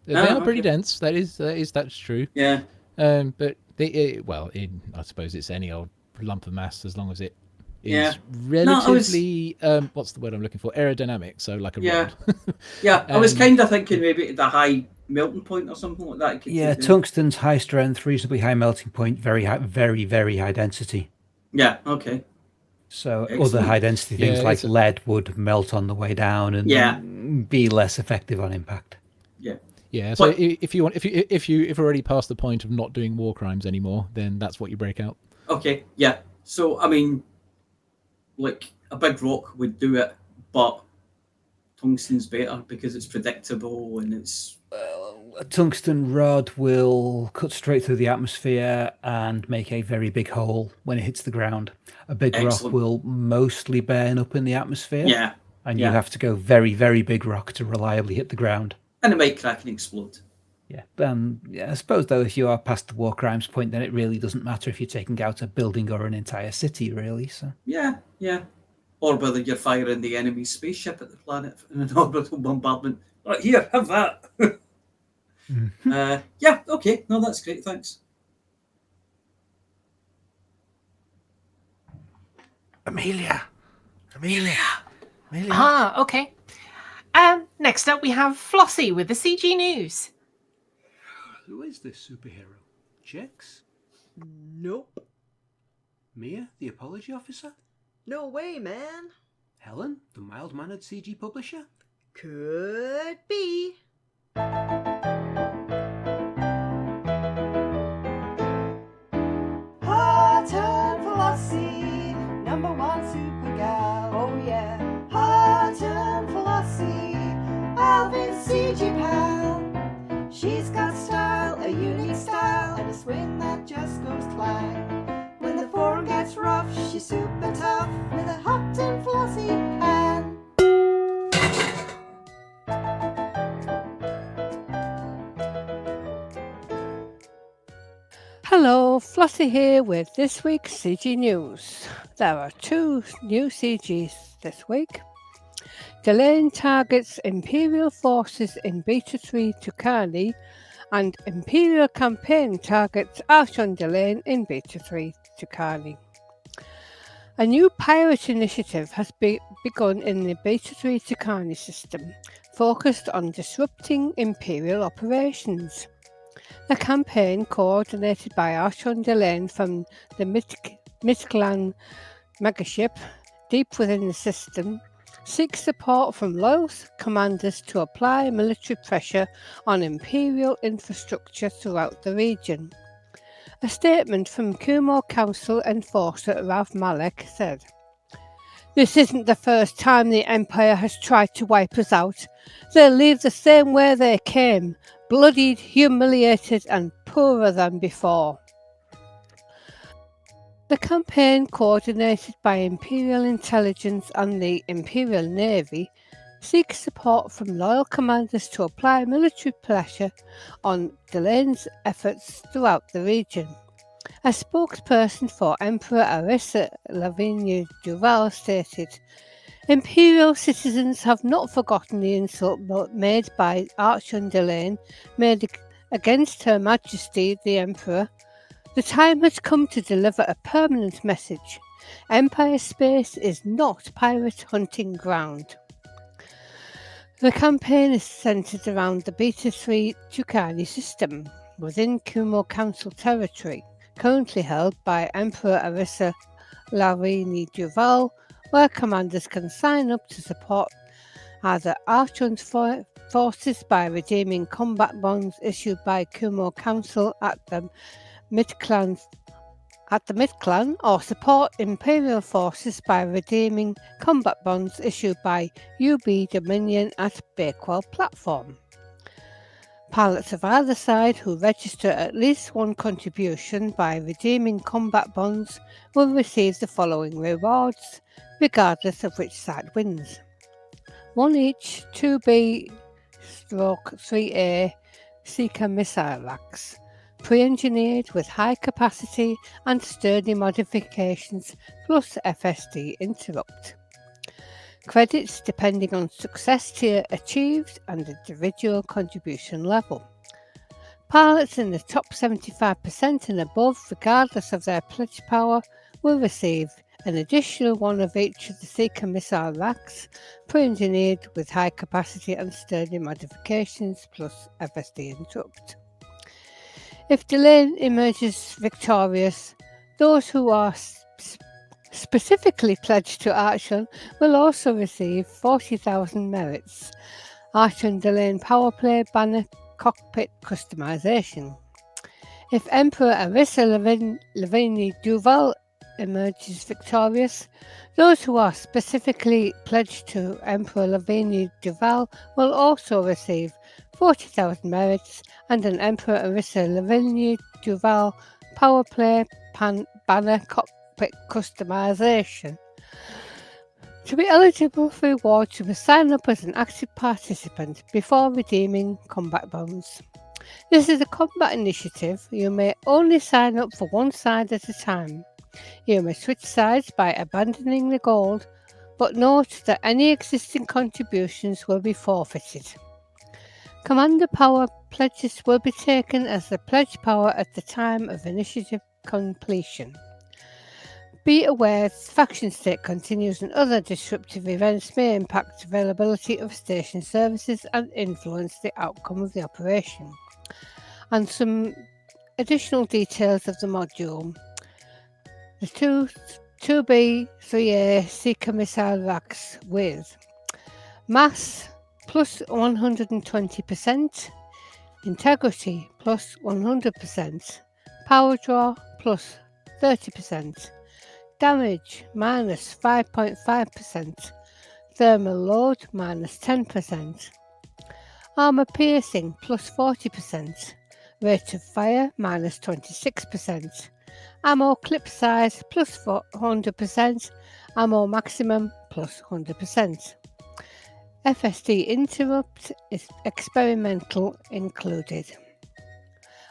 They are pretty dense. That's true.
Yeah.
But I suppose it's any old lump of mass as long as it is relatively what's the word I'm looking for? Aerodynamic. So like a rod.
Yeah. I was kind of thinking maybe the high melting point or something like that.
Yeah, tungsten's high strength, reasonably high melting point, very high, very, very high density.
Yeah, okay.
So
Excellent.
other high density things like lead would melt on the way down and be less effective on impact.
Yeah.
Yeah, so if you've already passed the point of not doing war crimes anymore, then that's what you break out.
Okay, yeah. So I mean, like a big rock would do it, but tungsten's better because it's predictable and it's.
A tungsten rod will cut straight through the atmosphere and make a very big hole when it hits the ground. A big rock will mostly burn up in the atmosphere.
Yeah.
And you have to go very, very big rock to reliably hit the ground.
And it might crack and explode.
Yeah. I suppose, though, if you are past the war crimes point, then it really doesn't matter if you're taking out a building or an entire city, really. So.
Yeah. or whether you're firing the enemy spaceship at the planet in an orbital bombardment. Right, here, have that. Yeah, okay. No, that's great. Thanks.
Amelia.
Ah, okay. Next up, we have Flossy with the CG News.
Who is this superhero? Chicks?
Nope.
Mia, the apology officer?
No way, man.
Helen, the mild-mannered CG publisher?
Could be. Hutton Flossy, #1 super gal, oh yeah. Hutton Flossy, Alvin's CG pal. She's got style, a unique style, and a swing that just goes clang. When the forum gets rough, she's super tough with a Hutton Flossy pen.
Hello, Flossy here with this week's CG News. There are 2 new CGs this week. Delaying targets Imperial forces in Beta 3 Tucani, and Imperial campaign targets Archon Delane in Beta 3 Tucani. A new pirate initiative has begun in the Beta 3 Tucani system, focused on disrupting Imperial operations. The campaign, coordinated by Archon Delane from the Midclan megaship deep within the system, seeks support from loyal commanders to apply military pressure on Imperial infrastructure throughout the region. A statement from Kumo Council enforcer Ralph Malek said, "This isn't the first time the Empire has tried to wipe us out. They'll leave the same way they came, bloodied, humiliated, and poorer than before." The campaign, coordinated by Imperial Intelligence and the Imperial Navy, seeks support from loyal commanders to apply military pressure on Delane's efforts throughout the region. A spokesperson for Emperor Arissa Lavinia Duval stated, "Imperial citizens have not forgotten the insult made by Archon Delane made against Her Majesty the Emperor. The time has come to deliver a permanent message. Empire space is not pirate hunting ground." The campaign is centred around the Beta 3 Tucani system within Kumo Council territory, currently held by Emperor Arissa Larini Duval, where commanders can sign up to support either Archon's forces by redeeming combat bonds issued by Kumo Council at the Midclan, or support Imperial forces by redeeming combat bonds issued by UB Dominion at Bakewell platform. Pilots of either side who register at least one contribution by redeeming combat bonds will receive the following rewards, regardless of which side wins. 1 each 2B/3A Seeker missile racks, pre-engineered with high capacity and sturdy modifications plus FSD interrupt. Credits depending on success tier achieved and individual contribution level. Pilots in the top 75% and above, regardless of their pledge power, will receive an additional 1 of each of the Seeker missile racks, pre-engineered with high capacity and sturdy modifications plus FSD interrupt. If Delane emerges victorious, those who are specifically pledged to Archon will also receive 40,000 merits. Archon Delane Powerplay Banner Cockpit Customization. If Emperor Arissa Lavinia Duval emerges victorious, those who are specifically pledged to Emperor Lavinia Duval will also receive 40,000 merits and an Emperor Arissa Lavinia Duval Powerplay Banner Cockpit Customization. To be eligible for rewards, you must sign up as an active participant before redeeming combat bonds. This is a combat initiative. You may only sign up for one side at a time. You may switch sides by abandoning the gold but note that any existing contributions will be forfeited. Commander power pledges will be taken as the pledge power at the time of initiative completion. Be aware that faction state continues and other disruptive events may impact availability of station services and influence the outcome of the operation. And some additional details of the module. The 2B 3A Seeker missile racks with mass plus 120%, integrity plus 100%, power draw plus 30%, damage minus 5.5%, thermal load minus 10%, armour piercing plus 40%, rate of fire minus 26%, ammo clip size plus 100%, ammo maximum plus 100%. FSD interrupt is experimental included.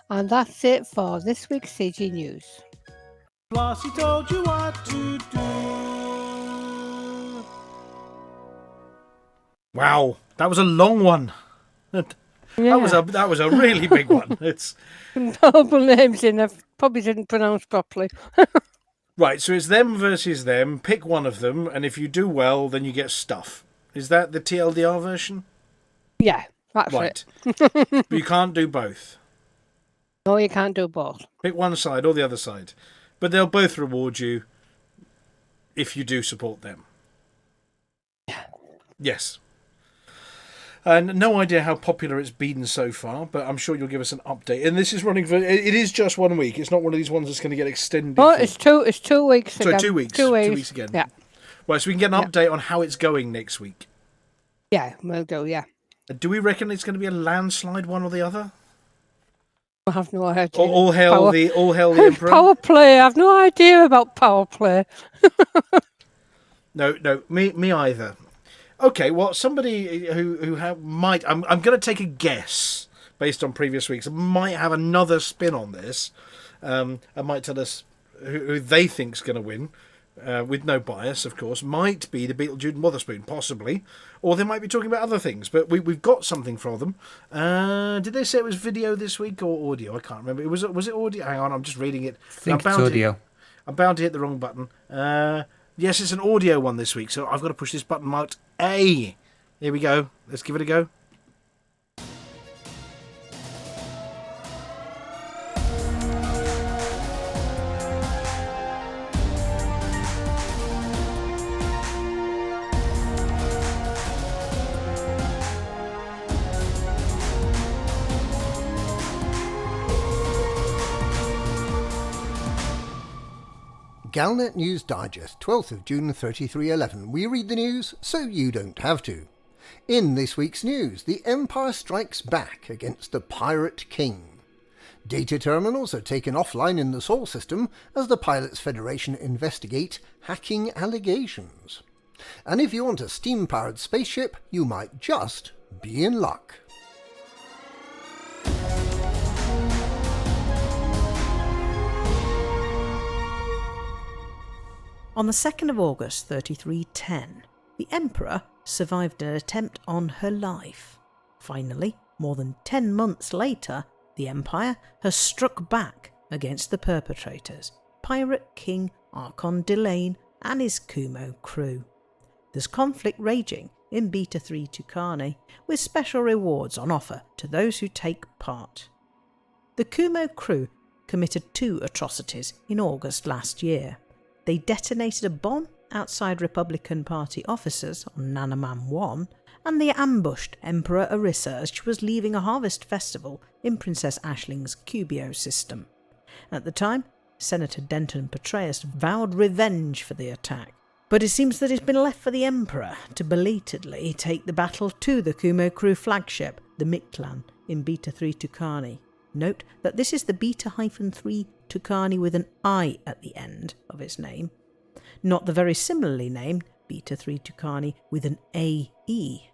And that's it for this week's CG News.
Flossy told you what to do.
Wow, that was a long one. That was a really big one. It's
Horrible names in. I probably didn't pronounce properly.
right. So it's them versus them. Pick one of them, and if you do well, then you get stuff. Is that the TLDR version?
Yeah, that's
Right.
it.
But you can't do both.
No, you can't do both.
Pick one side or the other side. But they'll both reward you if you do support them. Yes. And no idea how popular it's been so far, but I'm sure you'll give us an update. And this is running for... It is just 1 week. It's not one of these ones that's going to get extended.
Oh, it's 2 weeks
So
again.
2 weeks.
2 weeks.
2 weeks again.
Yeah.
Right, so we can get an update on how it's going next week.
Yeah, we'll do, yeah.
Do we reckon it's going to be a landslide, one or the other?
I have no idea.
All hail the Emperor?
Power play. I have no idea about power play.
No, me either. Okay, well, somebody who might... I'm going to take a guess, based on previous weeks, might have another spin on this. And might tell us who they think's going to win, with no bias, of course. Might be the Beetlejuice and Witherspoon, possibly. Or they might be talking about other things, but we've got something from them. Did they say it was video this week or audio? I can't remember. Was it audio? Hang on, I'm just reading it.
I think it's audio.
I'm bound to hit the wrong button. Yes, it's an audio one this week, so I've got to push this button marked A. Here we go. Let's give it a go.
Galnet News Digest, 12th of June 3311. We read the news so you don't have to. In this week's news, the Empire strikes back against the Pirate King. Data terminals are taken offline in the Sol system as the Pilots Federation investigate hacking allegations. And if you want a steam-powered spaceship, you might just be in luck.
On the 2nd of August 3310, the Emperor survived an attempt on her life. Finally, more than 10 months later, the Empire has struck back against the perpetrators, Pirate King Archon Delane and his Kumo crew. There's conflict raging in Beta 3 Tucani, with special rewards on offer to those who take part. The Kumo crew committed 2 atrocities in August last year. They detonated a bomb outside Republican Party officers on Nanaman 1, and they ambushed Emperor Arissa as she was leaving a harvest festival in Princess Aisling's Cubio system. At the time, Senator Denton Petraeus vowed revenge for the attack, but it seems that it's been left for the Emperor to belatedly take the battle to the Kumo crew flagship, the Mictlan, in Beta 3 Tucani. Note that this is the Beta-3 Tucani with an I at the end of its name, not the very similarly named Beta 3 Tucani with an AE.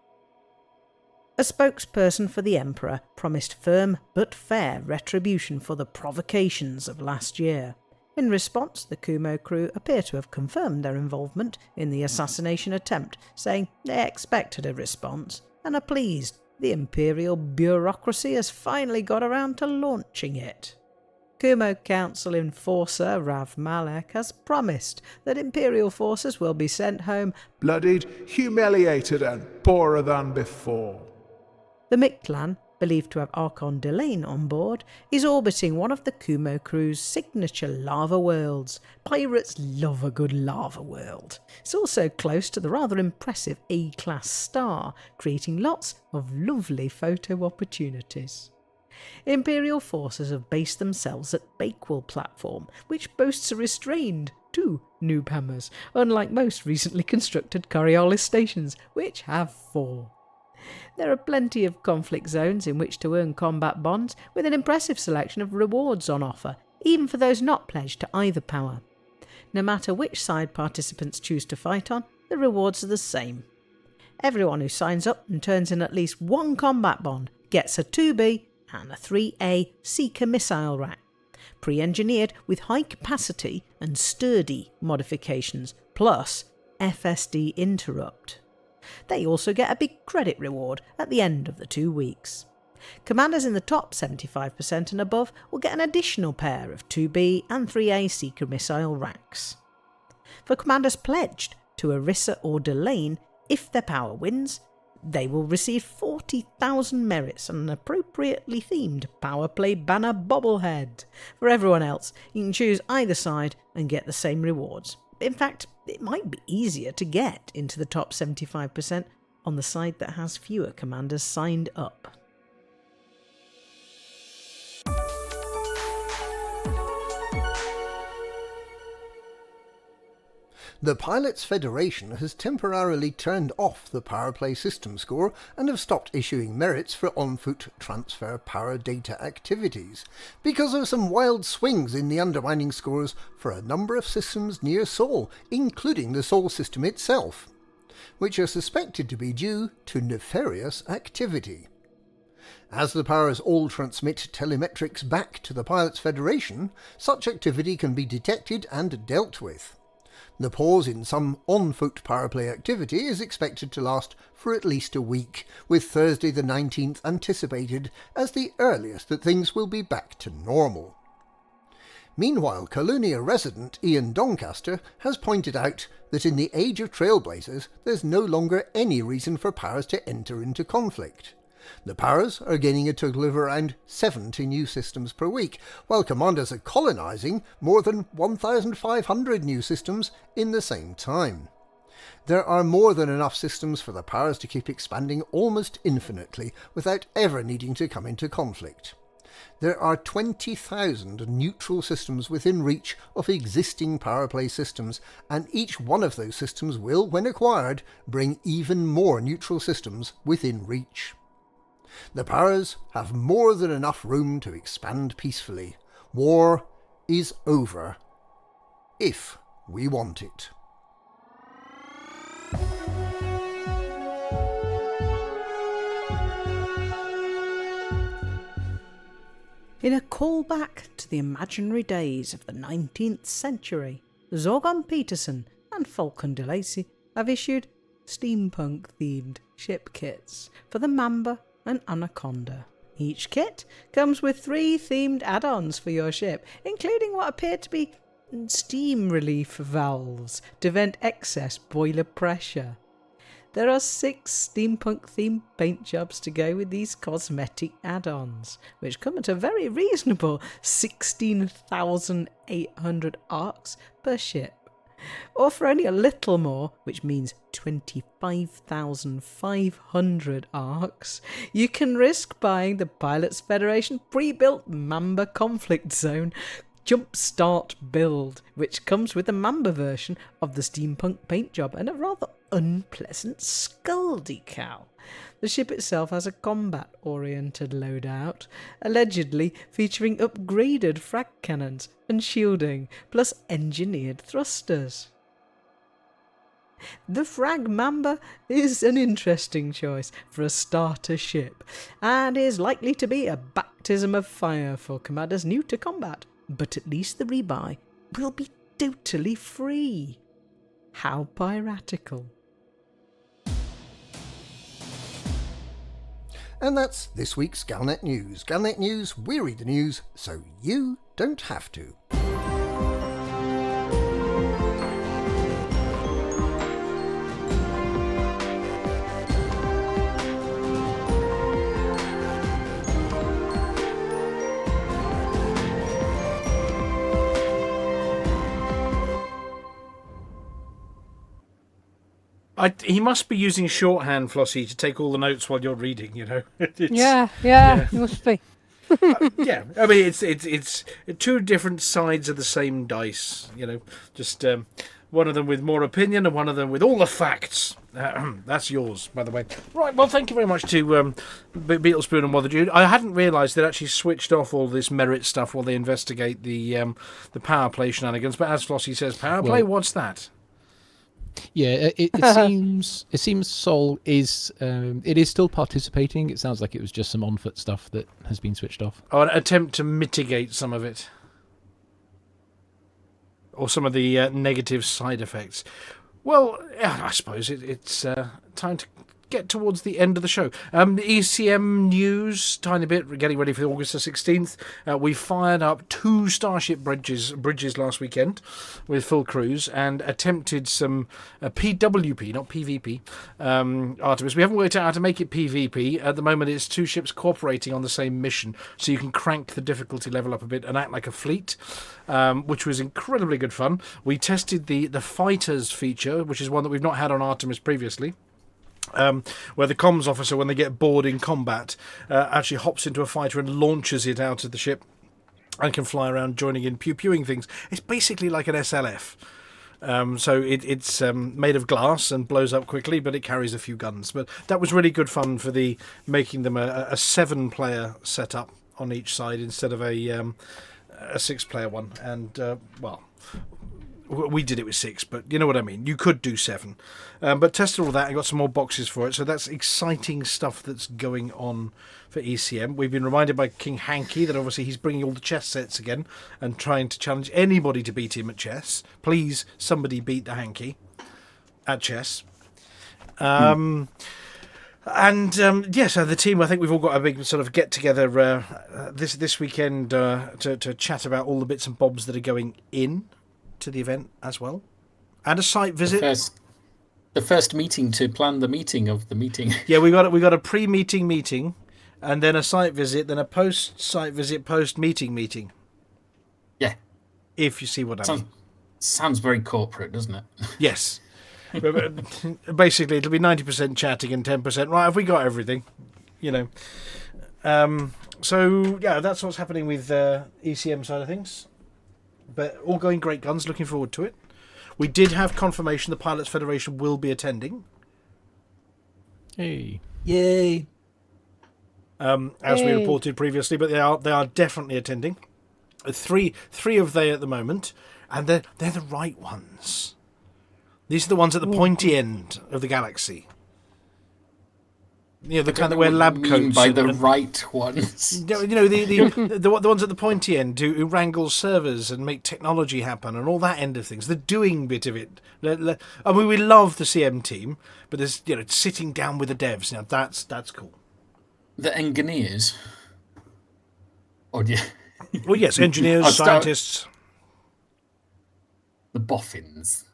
A spokesperson for the Emperor promised firm but fair retribution for the provocations of last year. In response, the Kumo crew appear to have confirmed their involvement in the assassination attempt, saying they expected a response and are pleased the Imperial bureaucracy has finally got around to launching it. Kumo Council enforcer Rav Malek has promised that Imperial forces will be sent home
bloodied, humiliated, and poorer than before.
The Mictlan, believed to have Archon Delane on board, is orbiting one of the Kumo crew's signature lava worlds. Pirates love a good lava world. It's also close to the rather impressive A-class star, creating lots of lovely photo opportunities. Imperial forces have based themselves at Bakewell platform, which boasts a restrained 2 noob hammers, unlike most recently constructed Coriolis stations, which have 4. There are plenty of conflict zones in which to earn combat bonds, with an impressive selection of rewards on offer, even for those not pledged to either power. No matter which side participants choose to fight on, the rewards are the same. Everyone who signs up and turns in at least 1 combat bond gets a 2B and a 3A Seeker missile rack, pre-engineered with high capacity and sturdy modifications, plus FSD interrupt. They also get a big credit reward at the end of the 2 weeks. Commanders in the top 75% and above will get an additional pair of 2B and 3A Seeker missile racks. For commanders pledged to Orissa or Delane, if their power wins, they will receive 40,000 merits and an appropriately themed Power Play banner bobblehead. For everyone else, you can choose either side and get the same rewards. In fact, it might be easier to get into the top 75% on the side that has fewer commanders signed up.
The Pilots Federation has temporarily turned off the Power Play system score and have stopped issuing merits for on-foot transfer power data activities, because of some wild swings in the undermining scores for a number of systems near Sol, including the Sol system itself, which are suspected to be due to nefarious activity. As the powers all transmit telemetrics back to the Pilots Federation, such activity can be detected and dealt with. The pause in some on-foot power play activity is expected to last for at least a week, with Thursday the 19th anticipated as the earliest that things will be back to normal. Meanwhile, Colonia resident Ian Doncaster has pointed out that in the age of trailblazers there's no longer any reason for powers to enter into conflict. The powers are gaining a total of around 70 new systems per week, while commanders are colonising more than 1,500 new systems in the same time. There are more than enough systems for the powers to keep expanding almost infinitely without ever needing to come into conflict. There are 20,000 neutral systems within reach of existing power play systems, and each one of those systems will, when acquired, bring even more neutral systems within reach. The powers have more than enough room to expand peacefully. War is over, if we want it.
In a callback to the imaginary days of the 19th century, Zorgon Peterson and Falcon de Lacy have issued steampunk-themed ship kits for the Mamba and Anaconda. Each kit comes with 3 themed add-ons for your ship, including what appear to be steam relief valves to vent excess boiler pressure. There are 6 steampunk-themed paint jobs to go with these cosmetic add-ons, which come at a very reasonable 16,800 arcs per ship. Or for only a little more, which means 25,500 arcs, you can risk buying the Pilots Federation pre-built Mamba Conflict Zone Jumpstart build, which comes with a Mamba version of the steampunk paint job and a rather unpleasant skull decal. The ship itself has a combat-oriented loadout, allegedly featuring upgraded frag cannons and shielding, plus engineered thrusters. The Frag Mamba is an interesting choice for a starter ship, and is likely to be a baptism of fire for commanders new to combat, but at least the rebuy will be totally free. How piratical.
And that's this week's Galnet News. Galnet News, we read the news so you don't have to.
He must be using shorthand, Flossy, to take all the notes while you're reading. You know.
Yeah, must be.
Yeah, I mean it's two different sides of the same dice. You know, just one of them with more opinion and one of them with all the facts. That's yours, by the way. Right. Well, thank you very much to Beetlespoon and Wotherdew. I hadn't realised they'd actually switched off all this merit stuff while they investigate the power play shenanigans. But as Flossy says, power play. What's that?
Yeah, it seems Sol is it is still participating. It sounds like it was just some on-foot stuff that has been switched off.
Oh, an attempt to mitigate some of it, or some of the negative side effects. Well, I suppose it's time to get towards the end of the show. ECM news, tiny bit, getting ready for August the 16th. We fired up 2 Starship bridges last weekend with full crews and attempted some PWP, not PvP, Artemis. We haven't worked out how to make it PvP. At the moment, it's 2 ships cooperating on the same mission, so you can crank the difficulty level up a bit and act like a fleet, which was incredibly good fun. We tested the fighters feature, which is one that we've not had on Artemis previously. Where the comms officer, when they get bored in combat, actually hops into a fighter and launches it out of the ship and can fly around joining in, pew-pewing things. It's basically like an SLF. So it's made of glass and blows up quickly, but it carries a few guns. But that was really good fun for making them a 7-player setup on each side instead of a 6-player one. And, well, we did it with 6, but you know what I mean. You could do 7. But tested all that and got some more boxes for it. So that's exciting stuff that's going on for ECM. We've been reminded by King Hanky that obviously he's bringing all the chess sets again and trying to challenge anybody to beat him at chess. Please, somebody beat the Hanky at chess. And so the team, I think we've all got a big sort of get together this weekend to chat about all the bits and bobs that are going in to the event as well, and a site visit.
The first meeting to plan the meeting of the meeting.
Yeah, we got a pre-meeting meeting, and then a site visit, then a post-site visit, post-meeting.
Yeah,
if you see what I mean.
Sounds very corporate, doesn't it?
Yes. Basically, it'll be 90% chatting and 10% right. Have we got everything? You know. So yeah, that's what's happening with ECM side of things. But all going great guns, looking forward to it. We did have confirmation the Pilots Federation will be attending.
Hey.
Yay.
As we reported previously, but they are definitely attending. Three of they at the moment, and they're the right ones. These are the ones at the pointy end of the galaxy. You know, the kind that wear lab coats.
By the right ones.
You know, the ones at the pointy end who wrangle servers and make technology happen and all that end of things. The doing bit of it. I mean, we love the CM team, but there's, you know, sitting down with the devs. Now that's cool.
The engineers. Oh yeah.
Well, yes, engineers, scientists.
The boffins.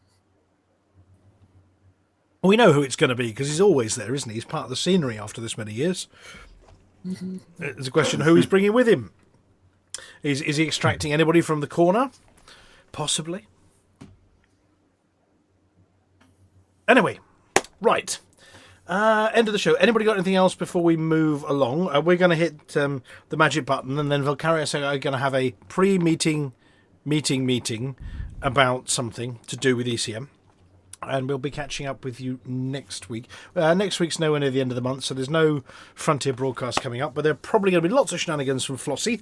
We know who it's going to be because he's always there, isn't he? He's part of the scenery after this many years. Mm-hmm. It's a question of who he's bringing with him. Is he extracting anybody from the corner? Possibly. Anyway, right. End of the show. Anybody got anything else before we move along? We're going to hit the magic button, and then Valkyria are going to have a pre-meeting meeting about something to do with ECM. And we'll be catching up with you next week. Next week's nowhere near the end of the month, so there's no Frontier broadcast coming up. But there are probably going to be lots of shenanigans from Flossy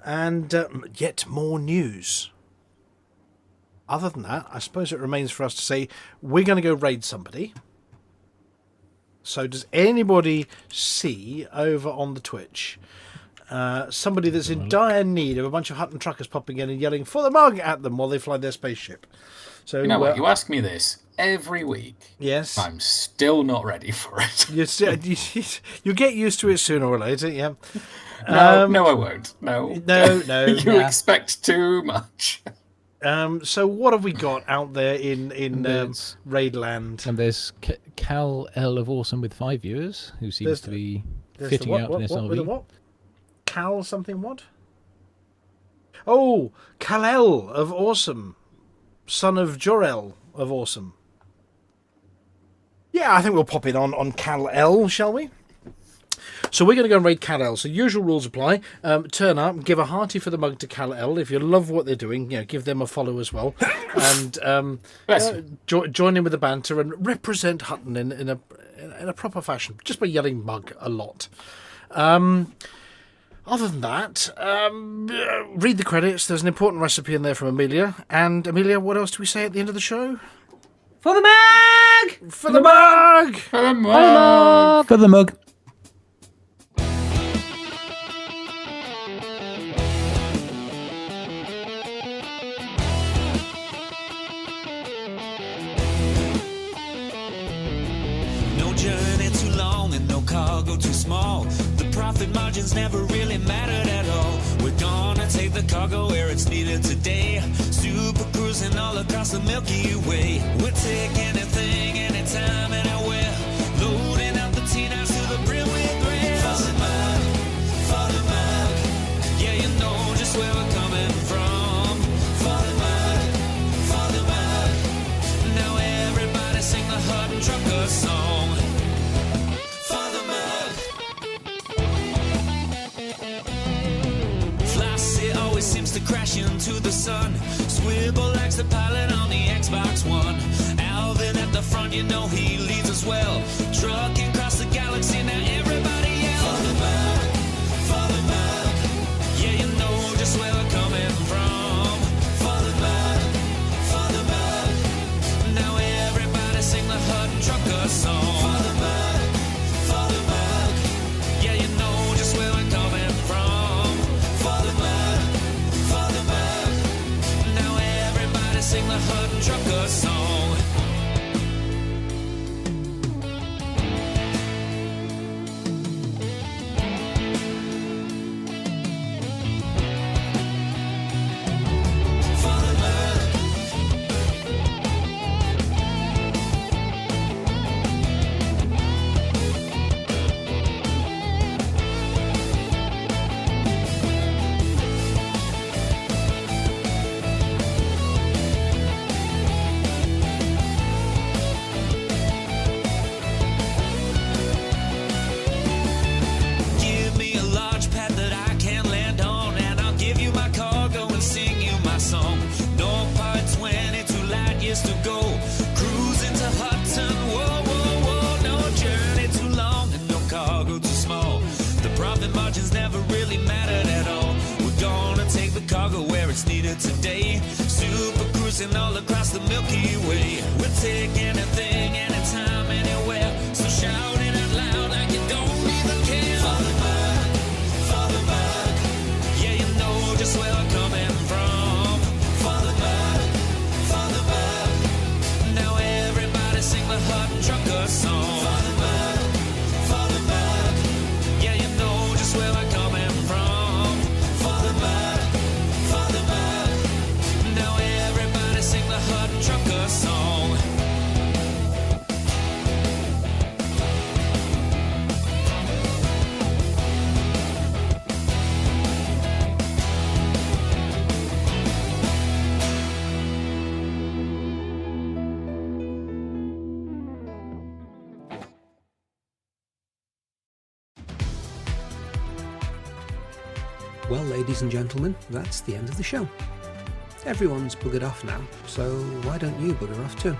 and yet more news. Other than that, I suppose it remains for us to say we're going to go raid somebody. So does anybody see over on the Twitch somebody that's in dire need of a bunch of Hutton truckers popping in and yelling for the mug at them while they fly their spaceship. So
You know what? You ask me this every week.
Yes.
I'm still not ready for it.
You get used to it sooner or later, yeah.
No, I won't. No. You expect too much.
So what have we got out there in Raidland?
And there's Cal L of Awesome with 5 viewers, who seems to be fitting out an SRV.
What? Cal something what? Oh, Kal-El of Awesome. Son of Jor-El of Awesome. Yeah, I think we'll pop in on Kal-El, shall we? So we're going to go and raid Kal-El. So usual rules apply. Turn up, give a hearty for the mug to Kal-El. If you love what they're doing, give them a follow as well. And join in with the banter and represent Hutton in a proper fashion, just by yelling mug a lot. Other than that, read the credits. There's an important recipe in there from Amelia. And Amelia, what else do we say at the end of the show?
For the mug!
For the mug!
For the mug!
For the mug.
No journey too long and no cargo too small. The profit margins never really mattered at all. We're gonna take the cargo where it's needed today. Super cruising all across the Milky Way. We'll take anything, anytime, anywhere. Loading up the T-9s to the brim with rail. For the mug, yeah, you know just where we're coming from. For the mug, now everybody sing the Hutton Trucker song. For the mug. Flossy always seems to crash into the sun. Swivel likes the pilot on the Xbox One. Alvin at the front, you know he leads us well. Trucking across the galaxy, now everybody yell. For the mug, yeah, you know just where we're coming from. For the mug, now everybody sing the Hutton Trucker song. For the mug, yeah, you know just where we're coming from. For the mug, now everybody sing the Hutton Trucker song. Give me a large pad that I can land on, and I'll give you my cargo and sing you my song. North Part 22 light years to go. Cruising to Hutton, whoa, whoa, whoa. No journey too long and no cargo too small. The profit margins never really mattered at all. We're gonna take the cargo where it's needed today. Super cruising all across the Milky Way. We'll take anything, anytime, anywhere. So shout it out loud like you don't even care. For the mug, yeah, you know just where we're coming from. For the mug, now everybody sing the Hutton Trucker song. For the mug, yeah, you know just where we're coming from. For the mug, now everybody sing the Hutton Trucker song.
Well, ladies and gentlemen, that's the end of the show. Everyone's buggered off now, so why don't you bugger off too?